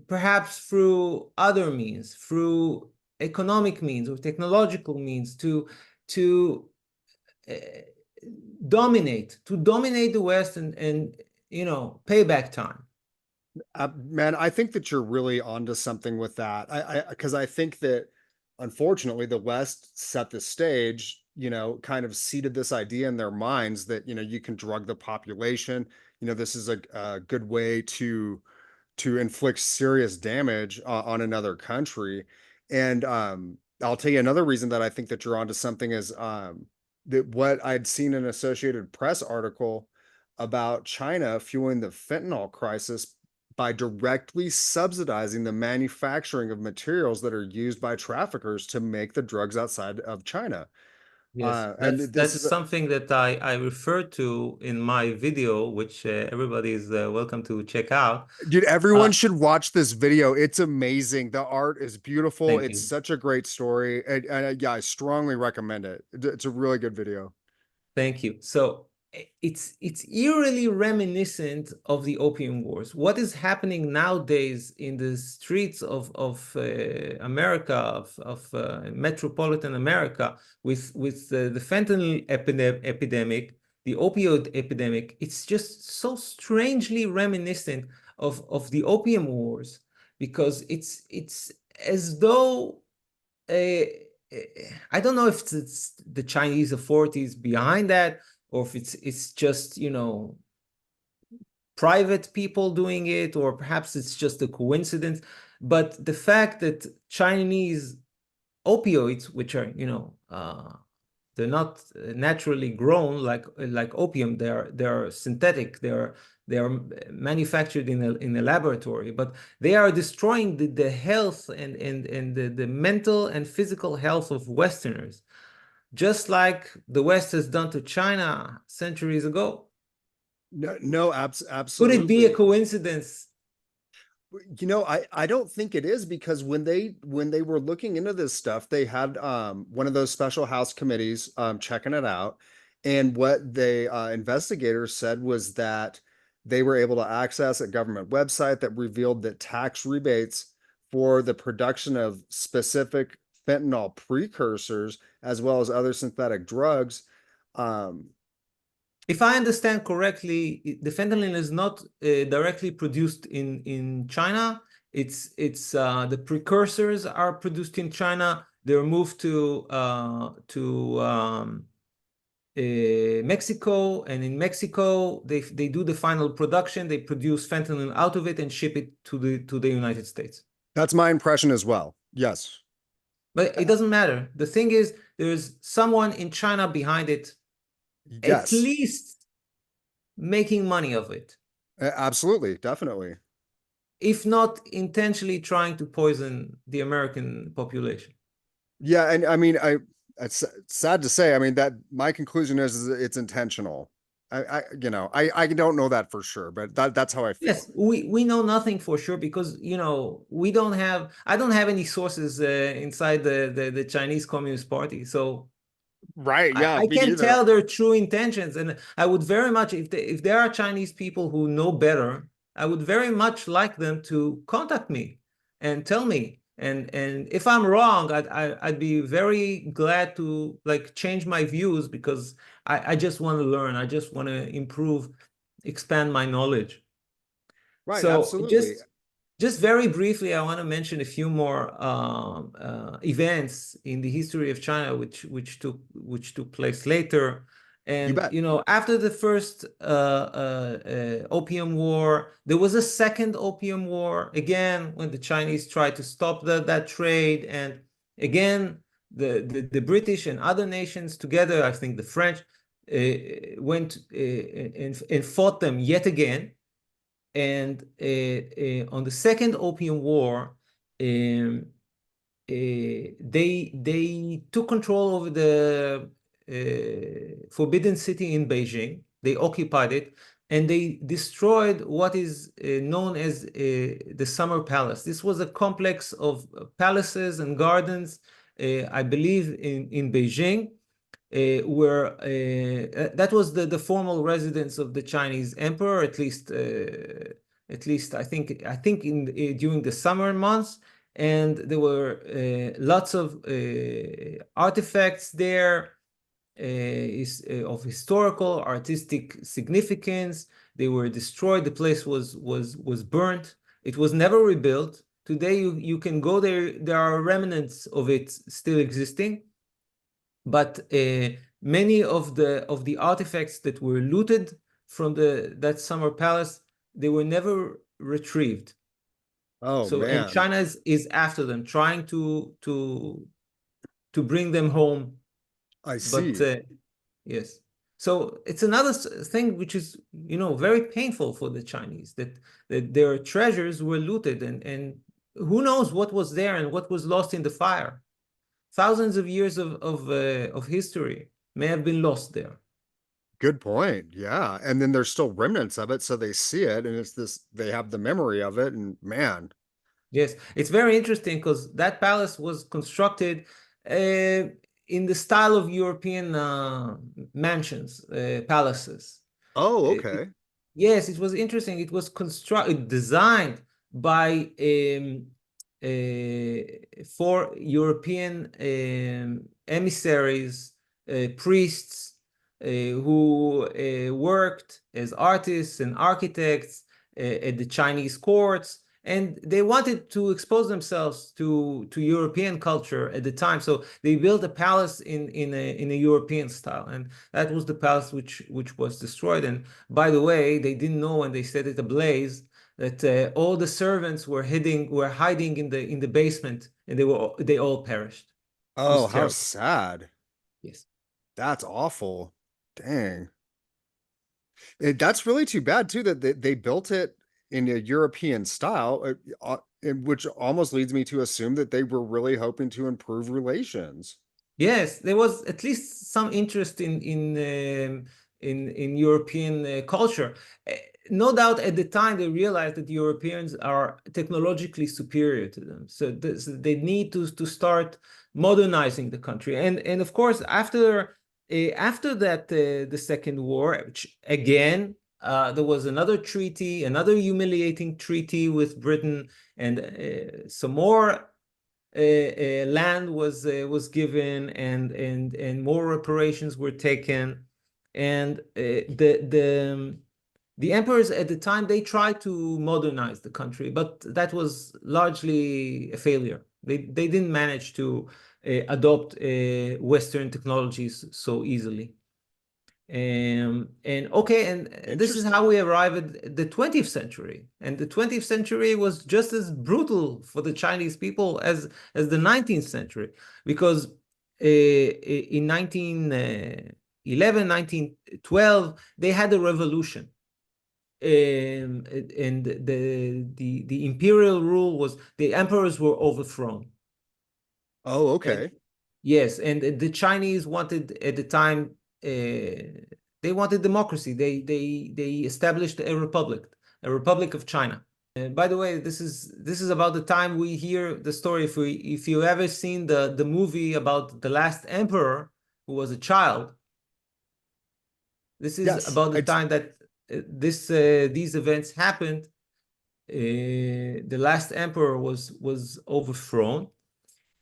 perhaps through other means, through economic means or technological means to uh, dominate the West and pay back time. Man, I think that you're really onto something with that. Because I think that unfortunately the West set the stage, kind of seeded this idea in their minds that, you can drug the population. This is a good way to inflict serious damage on another country. And I'll tell you another reason that I think that you're onto something is that what I'd seen in an Associated Press article about China fueling the fentanyl crisis by directly subsidizing the manufacturing of materials that are used by traffickers to make the drugs outside of China. Yes, And this that's is something that I referred to in my video, which everybody is welcome to check out. Dude, Uh, everyone should watch this video. It's amazing. The art is beautiful. Thank It's you. such a great story. And yeah, I strongly recommend it. It's a really good video. Thank you. So it's eerily reminiscent of the Opium Wars. What is happening nowadays in the streets of America, of metropolitan America, with the fentanyl epidemic, the opioid epidemic? It's just so strangely reminiscent of the Opium Wars, because it's as though I don't know if it's the Chinese authorities behind that, or if it's just, private people doing it, or perhaps it's just a coincidence. But the fact that Chinese opioids, which are, They're not naturally grown like opium. They are synthetic. They are manufactured in a laboratory, but they are destroying the health and the mental and physical health of Westerners, just like the West has done to China centuries ago. No, no, Could it be a absolutely. coincidence? I don't think it is, because when they were looking into this stuff, they had one of those special House committees checking it out. And what the investigators said was that they were able to access a government website that revealed that tax rebates for the production of specific fentanyl precursors, as well as other synthetic drugs. um, If I understand correctly, the fentanyl is not directly produced in China. It's the precursors are produced in China. They're moved to Mexico, and in Mexico they do the final production. They produce fentanyl out of it and ship it to the United States. that's my impression as well. Yes. But it doesn't matter. The thing is, there's someone in China behind it, at Yes. least making money of it, Absolutely, definitely. if not intentionally trying to poison the American population. Yeah, and I mean, it's sad to say. I mean, that my conclusion is it's intentional. I don't know that for sure, but that's how I feel. Yes, we know nothing for sure because I don't have any sources inside the Chinese Communist Party, so Right. I, Yeah, I me can't neither. tell their true intentions. And I would very much, if there are Chinese people who know better, I would very much like them to contact me and tell me. And if I'm wrong, I'd be very glad to like change my views because I just want to learn. I just want to improve, expand my knowledge. Right. So Absolutely. just very briefly, I want to mention a few more events in the history of China, which took place later. You And bet. after the first Opium War, there was a second Opium War again when the Chinese tried to stop that trade, and again the British and other nations together, I think the French, went and fought them yet again. And on the second Opium War, they took control over the Forbidden City in Beijing. They occupied it, and they destroyed what is known as the Summer Palace. This was a complex of palaces and gardens, I believe, in Beijing, where that was the formal residence of the Chinese emperor, at least I think during the summer months, and there were lots of artifacts there of historical, artistic significance. They were destroyed. The place was burnt. It was never rebuilt. Today you can go there. There are remnants of it still existing, but many of the artifacts that were looted from that summer palace, they were never retrieved. Oh So, and man, China is after them, trying to bring them home. I But see. yes, so it's another thing which is very painful for the Chinese, that their treasures were looted, and who knows what was there and what was lost in the fire. Thousands of years of history may have been lost there. Good point. Yeah, and then there's still remnants of it, so they see it, and it's this. They have the memory of it, and man. Yes, it's very interesting because that palace was constructed uh, in the style of European mansions, palaces. Oh, Uh, okay. yes, it was interesting. It was designed by four European emissaries, priests, who worked as artists and architects at the Chinese courts, and they wanted to expose themselves to European culture at the time. So they built a palace in a European style, and that was the palace which was destroyed. And by the way, they didn't know when they set it ablaze that all the servants were hiding in the basement, and they all perished. It Oh, was how terrible. sad. Yes. That's awful. Dang. That's really too bad too that they built it in a European style, which almost leads me to assume that they were really hoping to improve relations. Yes, there was at least some interest in European culture. Uh, No doubt at the time they realized that Europeans are technologically superior to them. So they need to start modernizing the country. And of course, after that, the Second War, which again, there was another treaty, another humiliating treaty with Britain, and some more land was given, and more reparations were taken, and the emperors at the time, they tried to modernize the country, but that was largely a failure. They didn't manage to adopt Western technologies so easily. And okay, and this is how Interesting. we arrive at the 20th century. And the 20th century was just as brutal for the Chinese people as the 19th century, because in 1911, 1912, they had a revolution. And the imperial rule was the emperors were overthrown. Oh, And okay. yes, and the Chinese wanted at the time, they wanted democracy. They established a republic of China. By the way, this is about the time we hear the story. If you ever seen the movie about the last emperor who was a child, this is Yes. about the time that these events happened. The last emperor was overthrown,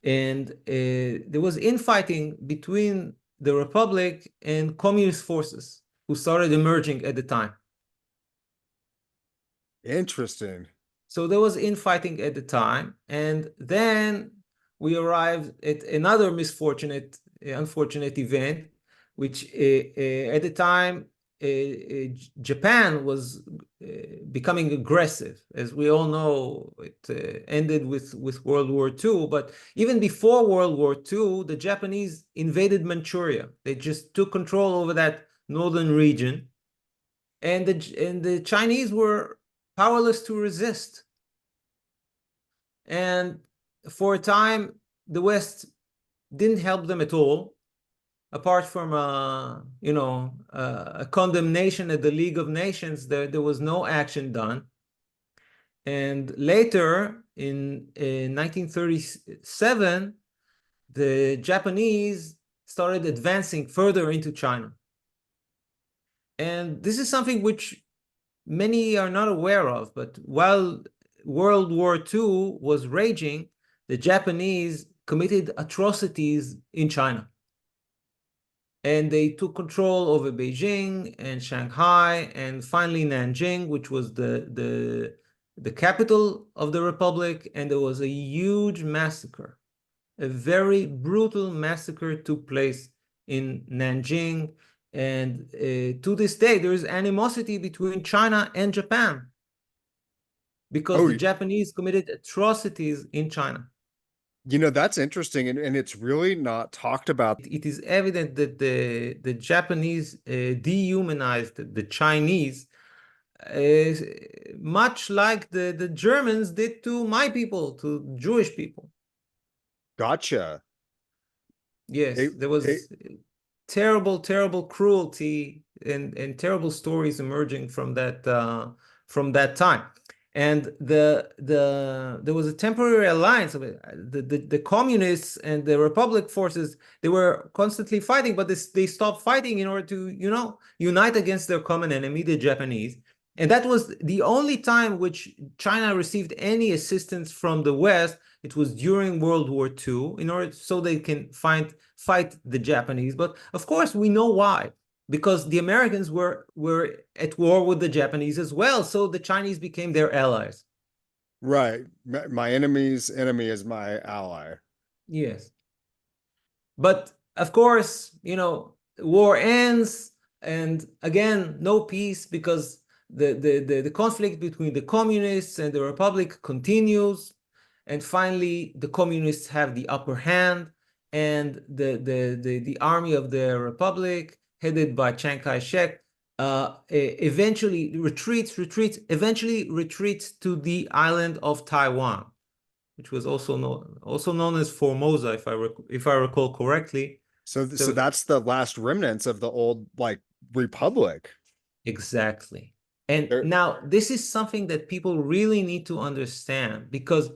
and there was infighting between the Republic and communist forces who started emerging at the time. Interesting. So there was infighting at the time, and then we arrived at another unfortunate event, which at the time Japan was becoming aggressive. As we all know, it ended with World War II. But even before World War II, the Japanese invaded Manchuria. They just took control over that northern region, and the Chinese were powerless to resist. And for a time, the West didn't help them at all, apart from a condemnation at the League of Nations. There was no action done. And later, in 1937, the Japanese started advancing further into China. And this is something which many are not aware of, but while World War II was raging, the Japanese committed atrocities in China. And they took control over Beijing and Shanghai and finally Nanjing, which was the capital of the Republic. And there was a huge massacre. A very brutal massacre took place in Nanjing. And to this day, there is animosity between China and Japan because Oh, the Japanese committed atrocities in China. that's interesting. And it's really not talked about. It is evident that the Japanese dehumanized the Chinese, uh, much like the Germans did to my people, to Jewish people. Gotcha. Yes, It, there it, was terrible cruelty and terrible stories emerging from that time. And there was a temporary alliance of it. The communists and the Republic forces, they were constantly fighting, but they stopped fighting in order to, unite against their common enemy, the Japanese. And that was the only time which China received any assistance from the West. It was during World War II, in order so they can fight the Japanese. But of course, we know why, because the Americans were at war with the Japanese as well. So the Chinese became their allies. right. My enemy's enemy is my ally. Yes. But of course, war ends, and again, no peace, because the conflict between the communists and the Republic continues. And finally, the communists have the upper hand, and the army of the Republic, headed by Chiang Kai-shek, eventually eventually retreats to the island of Taiwan, which was also known as Formosa, if I recall correctly. So So that's the last remnants of the old like republic. exactly. And There, now this is something that people really need to understand, because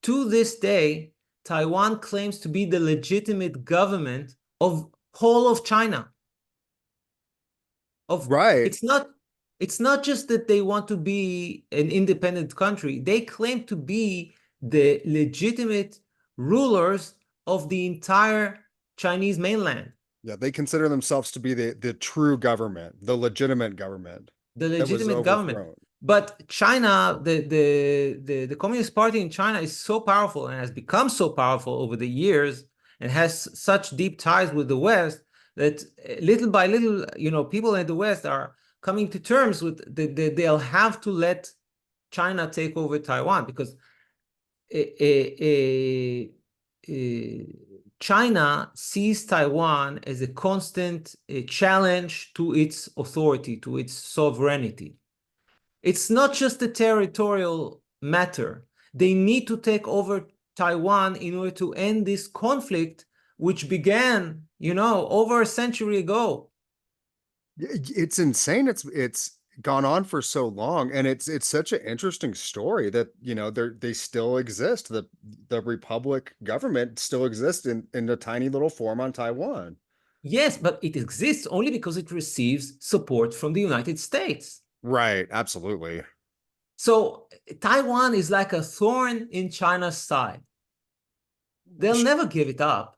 to this day, Taiwan claims to be the legitimate government of whole of China. Of right. it's not just that they want to be an independent country. They claim to be the legitimate rulers of the entire Chinese mainland. Yeah, they consider themselves to be the true government, the legitimate government The that was legitimate government. overthrown. But China, the Communist Party in China is so powerful and has become so powerful over the years and has such deep ties with the West that little by little, people in the West are coming to terms with they'll have to let China take over Taiwan, because eh, China sees Taiwan as a constant challenge to its authority, to its sovereignty. It's not just a territorial matter. They need to take over Taiwan in order to end this conflict, which began, over a century ago. It's insane. It's gone on for so long, and it's such an interesting story that they still exist. The republic government still exists in a tiny little form on Taiwan. Yes, but it exists only because it receives support from the United States. Right, absolutely. So Taiwan is like a thorn in China's side. They'll never give it up.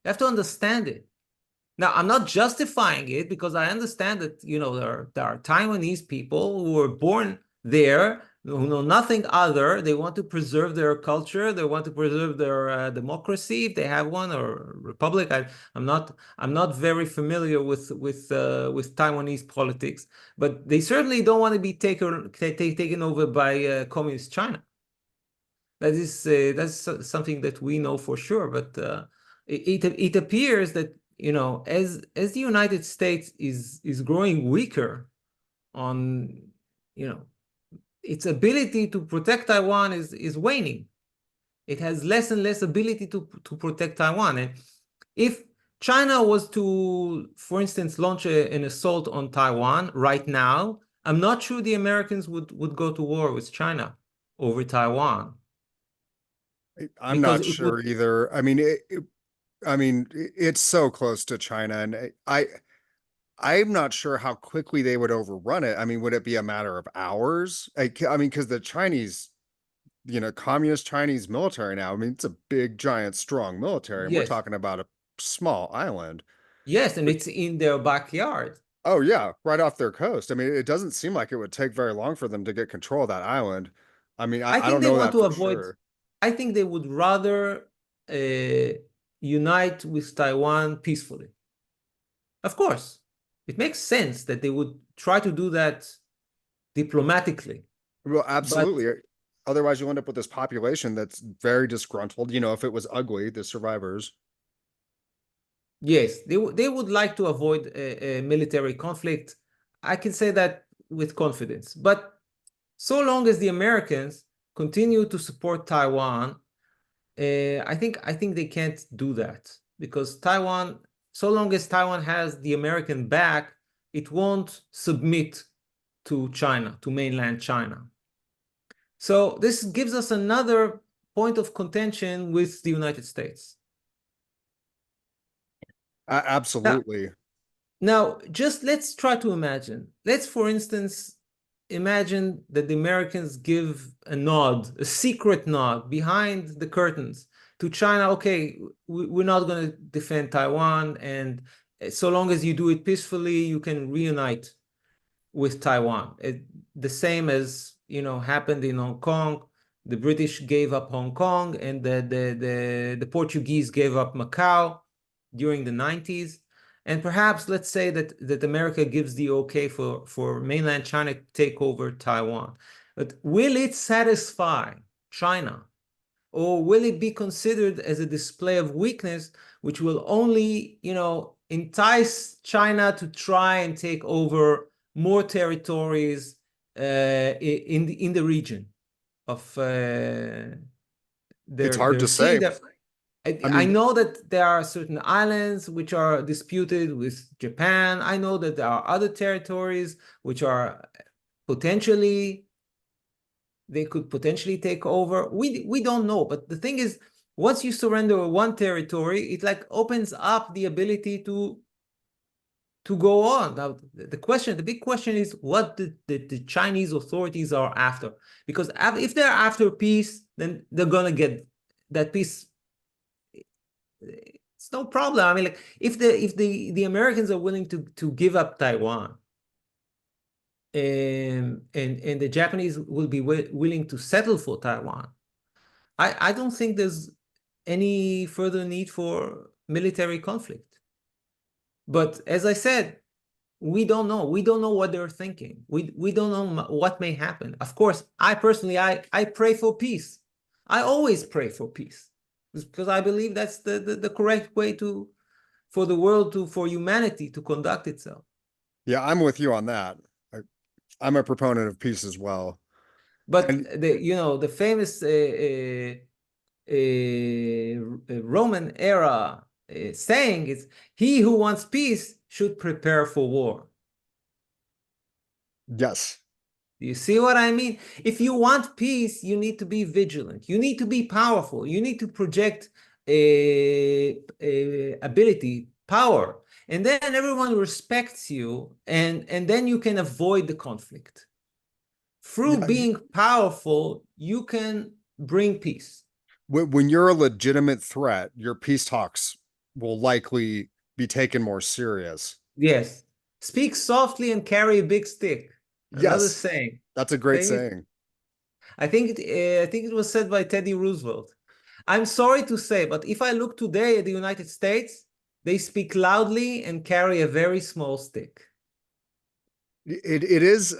You have to understand it. Now, I'm not justifying it, because I understand that, there are Taiwanese people who were born there, who know nothing other. They want to preserve their culture. They want to preserve their democracy, if they have one, or republic. I'm not very familiar with Taiwanese politics, but they certainly don't want to be taken over by communist China. That's something that we know for sure. But it appears that, as the United States is growing weaker on, its ability to protect Taiwan is waning. It has less and less ability to protect Taiwan. And if China was to, for instance, launch an assault on Taiwan right now, I'm not sure the Americans would go to war with China over Taiwan, I'm because not it would. sure either. It's so close to China, and I'm not sure how quickly they would overrun it. I mean, would it be a matter of hours? Because the Chinese, communist Chinese military now, it's a big, giant, strong military, and we're Yes. talking about a small island. Yes, and it's in their backyard. Oh yeah, right off their coast. It doesn't seem like it would take very long for them to get control of that island. I I think don't they know want that to for avoid, sure. I think they would rather unite with Taiwan peacefully. Of course, it makes sense that they would try to do that diplomatically. Well, But absolutely. Otherwise, you end up with this population that's very disgruntled. If it was ugly, the survivors. yes, they would like to avoid a military conflict. I can say that with confidence. But so long as the Americans continue to support Taiwan, I think they can't do that, because Taiwan, so long as Taiwan has the American back, it won't submit to China, to mainland China. So this gives us another point of contention with the United States. Now, Absolutely. now, just let's try to imagine. Let's, for instance, imagine that the Americans give a nod, a secret nod behind the curtains to China. Okay, we're not going to defend Taiwan, and so long as you do it peacefully, you can reunite with Taiwan. The same as, happened in Hong Kong. The British gave up Hong Kong, and the Portuguese gave up Macau during the 90s. And perhaps let's say that America gives the okay for mainland China to take over Taiwan. But will it satisfy China or will it be considered as a display of weakness, which will only, entice China to try and take over more territories in the region of It's hard they're to seeing say. that. I I mean, know that there are certain islands which are disputed with Japan. I know that there are other territories which are potentially they could potentially take over. We don't know, but the thing is, once you surrender one territory, it like opens up the ability to go on. Now, the big question is what the Chinese authorities are after. Because if they're after peace, then they're gonna get that peace. It's no problem. I mean, like if the Americans are willing to give up Taiwan, and the Japanese will be willing to settle for Taiwan, I don't think there's any further need for military conflict. But as I said, we don't know. We don't know what they're thinking. We don't know what may happen. Of course, I personally, I pray for peace. I always pray for peace because I believe that's the correct way for the world for humanity to conduct itself. yeah, I'm with you on that. I, I'm a proponent of peace as well. But And the famous Roman era saying is, "He who wants peace should prepare for war." yes, Do you see what I mean? If you want peace, you need to be vigilant. You need to be powerful. You need to project ability, power, and then everyone respects you, and then you can avoid the conflict. Through yeah, being powerful, you can bring peace. when you're a legitimate threat, your peace talks will likely be taken more serious. Yes. Speak softly and carry a big stick. Another Yes, saying. that's a great Famous. saying. I think it was said by Teddy Roosevelt. I'm sorry to say, but if I look today at the United States, they speak loudly and carry a very small stick. It is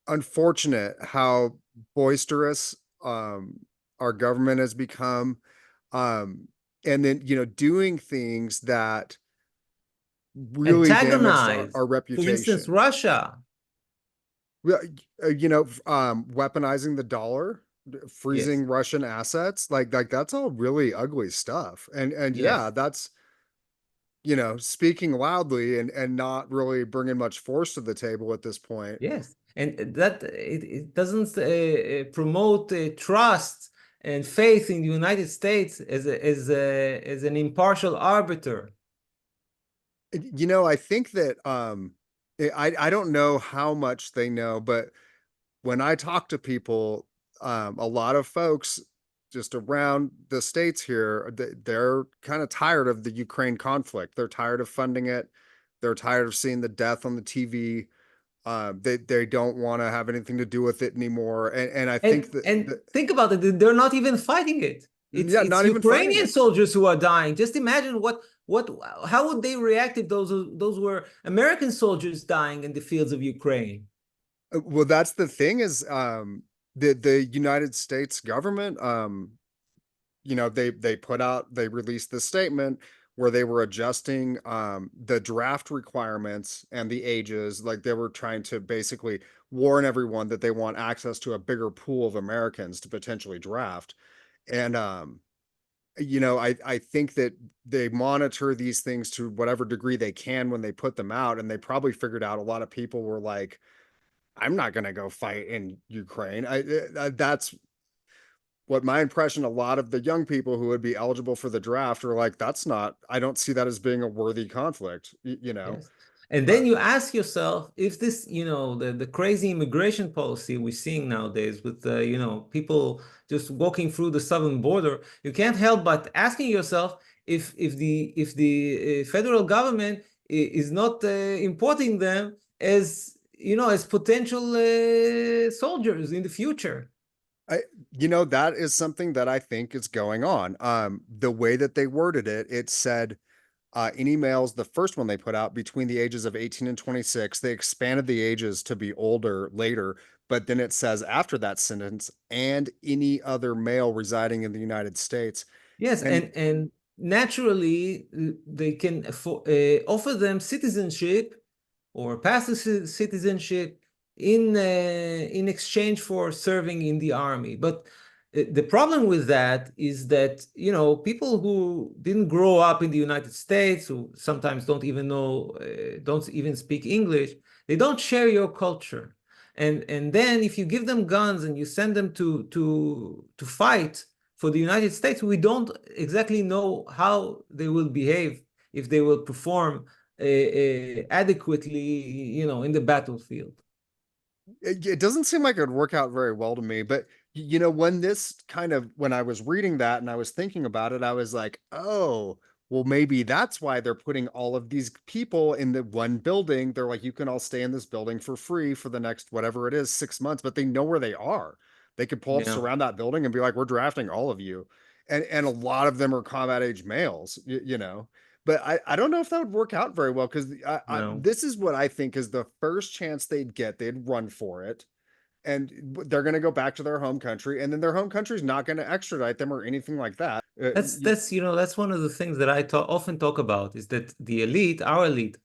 unfortunate how boisterous our government has become, um, and then doing things that really damaged Antagonize. our For instance, reputation. Russia. Well, weaponizing the dollar, Yes. freezing Russian assets, like that's all really ugly stuff. And yeah, Yes. that's speaking loudly and not really bringing much force to the table at this point. Yes. And that it doesn't promote trust and faith in the United States as an impartial arbiter. I think that I don't know how much they know, but when I talk to people, a lot of folks just around the states here, they're kind of tired of the Ukraine conflict. They're tired of funding it. They're tired of seeing the death on the TV. They don't want to have anything to do with it anymore. And I think And think about it, they're not even fighting it. yeah, It's not even fighting Ukrainian it. soldiers who are dying. Just imagine what how would they react if those were American soldiers dying in the fields of Ukraine? Well, that's the thing is, the United States government, they released this statement where they were adjusting the draft requirements and the ages. Like they were trying to basically warn everyone that they want access to a bigger pool of Americans to potentially draft. And I think that they monitor these things to whatever degree they can when they put them out, and they probably figured out a lot of people were like, I'm not going to go fight in Ukraine. That's what my impression. A lot of the young people who would be eligible for the draft are like, that's not, I don't see that as being a worthy conflict, Yes. And Uh, then you ask yourself if this, the crazy immigration policy we're seeing nowadays with, people just walking through the southern border, you can't help but asking yourself if the federal government is not importing them as potential soldiers in the future. I, that is something that I think is going on. The way that they worded it, it said, in emails, the first one they put out between the ages of 18 and 26, they expanded the ages to be older later, but then it says after that sentence, and any other male residing in the United States. Yes, And and naturally they can offer them citizenship or passive citizenship in exchange for serving in the army. But the problem with that is that, you know, people who didn't grow up in the United States, who sometimes don't even know, don't even speak English, they don't share your culture. And then if you give them guns and you send them to fight for the United States, we don't exactly know how they will behave, if they will perform adequately, you know, in the battlefield. it doesn't seem like it would work out very well to me. But when I was reading that and I was thinking about it, I was like, oh, well, maybe that's why they're putting all of these people in the one building. They're like, you can all stay in this building for free for the next whatever it is, 6 months, but they know where they are. They could pull up, Yeah, surround that building, and be like, we're drafting all of you. And a lot of them are combat age males, But I don't know if that would work out very well, because no. this is what I think is the first chance they'd get. They'd run for it, and they're going to go back to their home country, and then their home country's not going to extradite them or anything like that. That's you know, that's one of the things that I often talk about, is that the elite, our elite,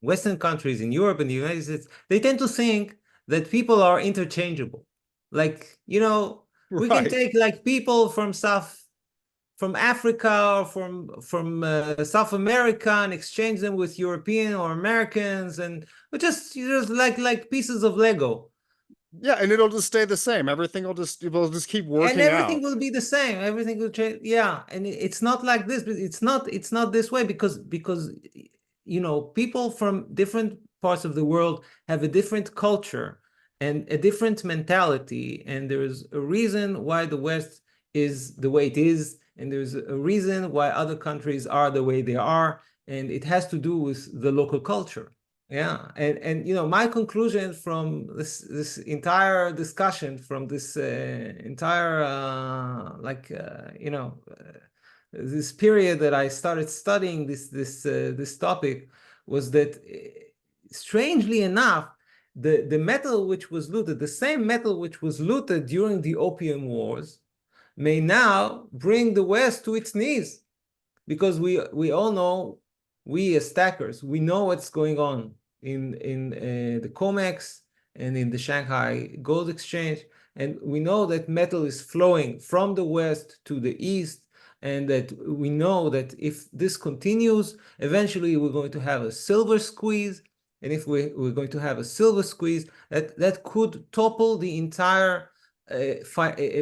Western countries in Europe and the United States, they tend to think that people are interchangeable. Like, you know, we can Right. take like people from Africa or from South America and exchange them with European or Americans, and we just like pieces of Lego. Yeah, and it'll just stay the same. Everything will just keep And working everything out. will be the same. Everything will change. Yeah, and it's not like this, but it's not this way, because you know, people from different parts of the world have a different culture and a different mentality, and there's a reason why the West is the way it is, and there's a reason why other countries are the way they are, and it has to do with the local culture. Yeah, and you know, my conclusion from this entire discussion, from this entire this period that I started studying this topic, was that strangely enough, the metal which was looted, the same metal which was looted during the Opium Wars, may now bring the West to its knees, because we all know, we as stackers, we know what's going on in the COMEX and in the Shanghai Gold Exchange, and we know that metal is flowing from the west to the east, and that we know that if this continues, eventually we're going to have a silver squeeze, and if we're going to have a silver squeeze, that could topple the entire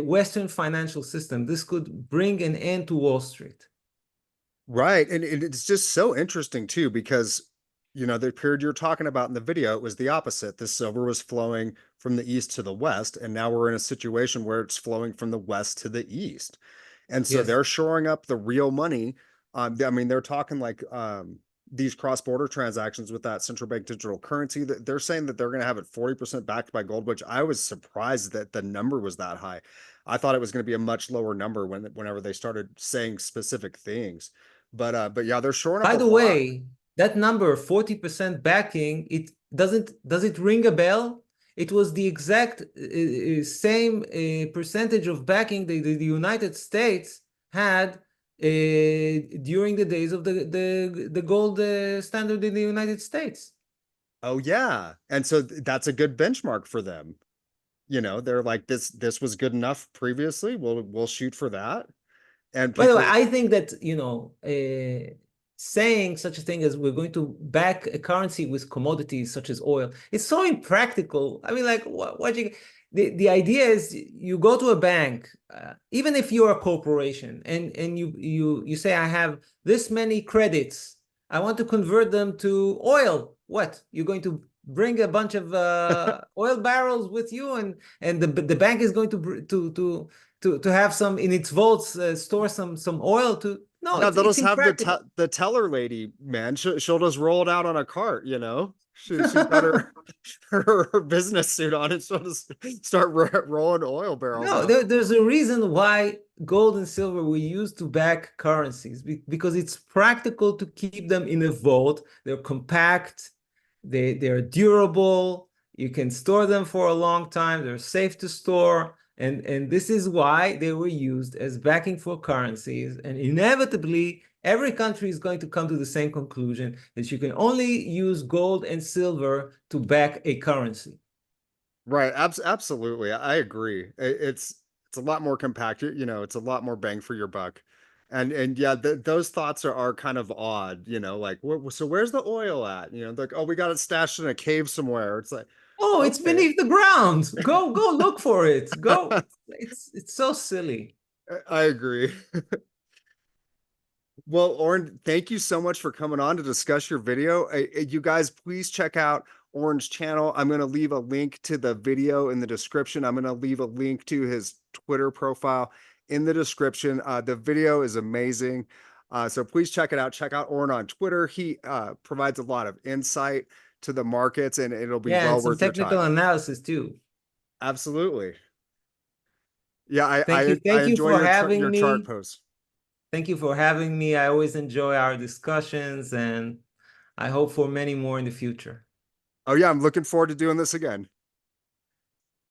Western financial system. This could bring an end to Wall Street. Right. And it's just so interesting too, because the period you're talking about in the video, it was the opposite. The silver was flowing from the east to the west, and now we're in a situation where it's flowing from the west to the east. And so Yes. they're shoring up the real money. I mean, they're talking like these cross-border transactions with that central bank digital currency. That they're saying that they're going to have it 40% backed by gold, which I was surprised that the number was that high. I thought it was going to be a much lower number whenever they started saying specific things. But yeah, they're shoring up By a the lot. way, that number, 40% backing, it does it ring a bell? It was the exact same percentage of backing that the United States had during the days of the gold standard in the United States. Oh yeah. And so that's a good benchmark for them. They're like, this was good enough previously. We'll shoot for that. And By the way, people, I think that, you know, saying such a thing as we're going to back a currency with commodities such as oil, it's so impractical. I mean, like, the idea is you go to a bank, even if you're a corporation, and you say, I have this many credits, I want to convert them to oil. What? You're going to bring a bunch of oil barrels with you, and the bank is going to have some in its vaults, store some oil to. No, yeah, they'll it's just have the impractical. the teller lady, man. She'll just roll it out on a cart. She's got her her business suit on, and she'll just start rolling oil barrels No, out. there's a reason why gold and silver were used to back currencies, because it's practical to keep them in a vault. They're compact, they're durable, You can store them for a long time. They're safe to store. And this is why they were used as backing for currencies. And inevitably, every country is going to come to the same conclusion that you can only use gold and silver to back a currency. Right. Absolutely. I agree. It's a lot more compact. It's a lot more bang for your buck. And yeah, those thoughts are kind of odd, like, so where's the oil at? Like, oh, we got it stashed in a cave somewhere. It's like, Oh, it's okay. beneath the ground. Go look for it. Go. It's so silly. I agree. Well, Oren, thank you so much for coming on to discuss your video. You guys, please check out Oren's channel. I'm going to leave a link to the video in the description. I'm going to leave a link to his Twitter profile in the description. The video is amazing. So please check it out. Check out Oren on Twitter. He provides a lot of insight to the markets, and it'll be Yeah, and well some worth your technical time. analysis too. Absolutely. Yeah, Thank you. I Thank you enjoy for your having chart me. posts. Thank you for having me. I always enjoy our discussions, and I hope for many more in the future. Oh yeah, I'm looking forward to doing this again.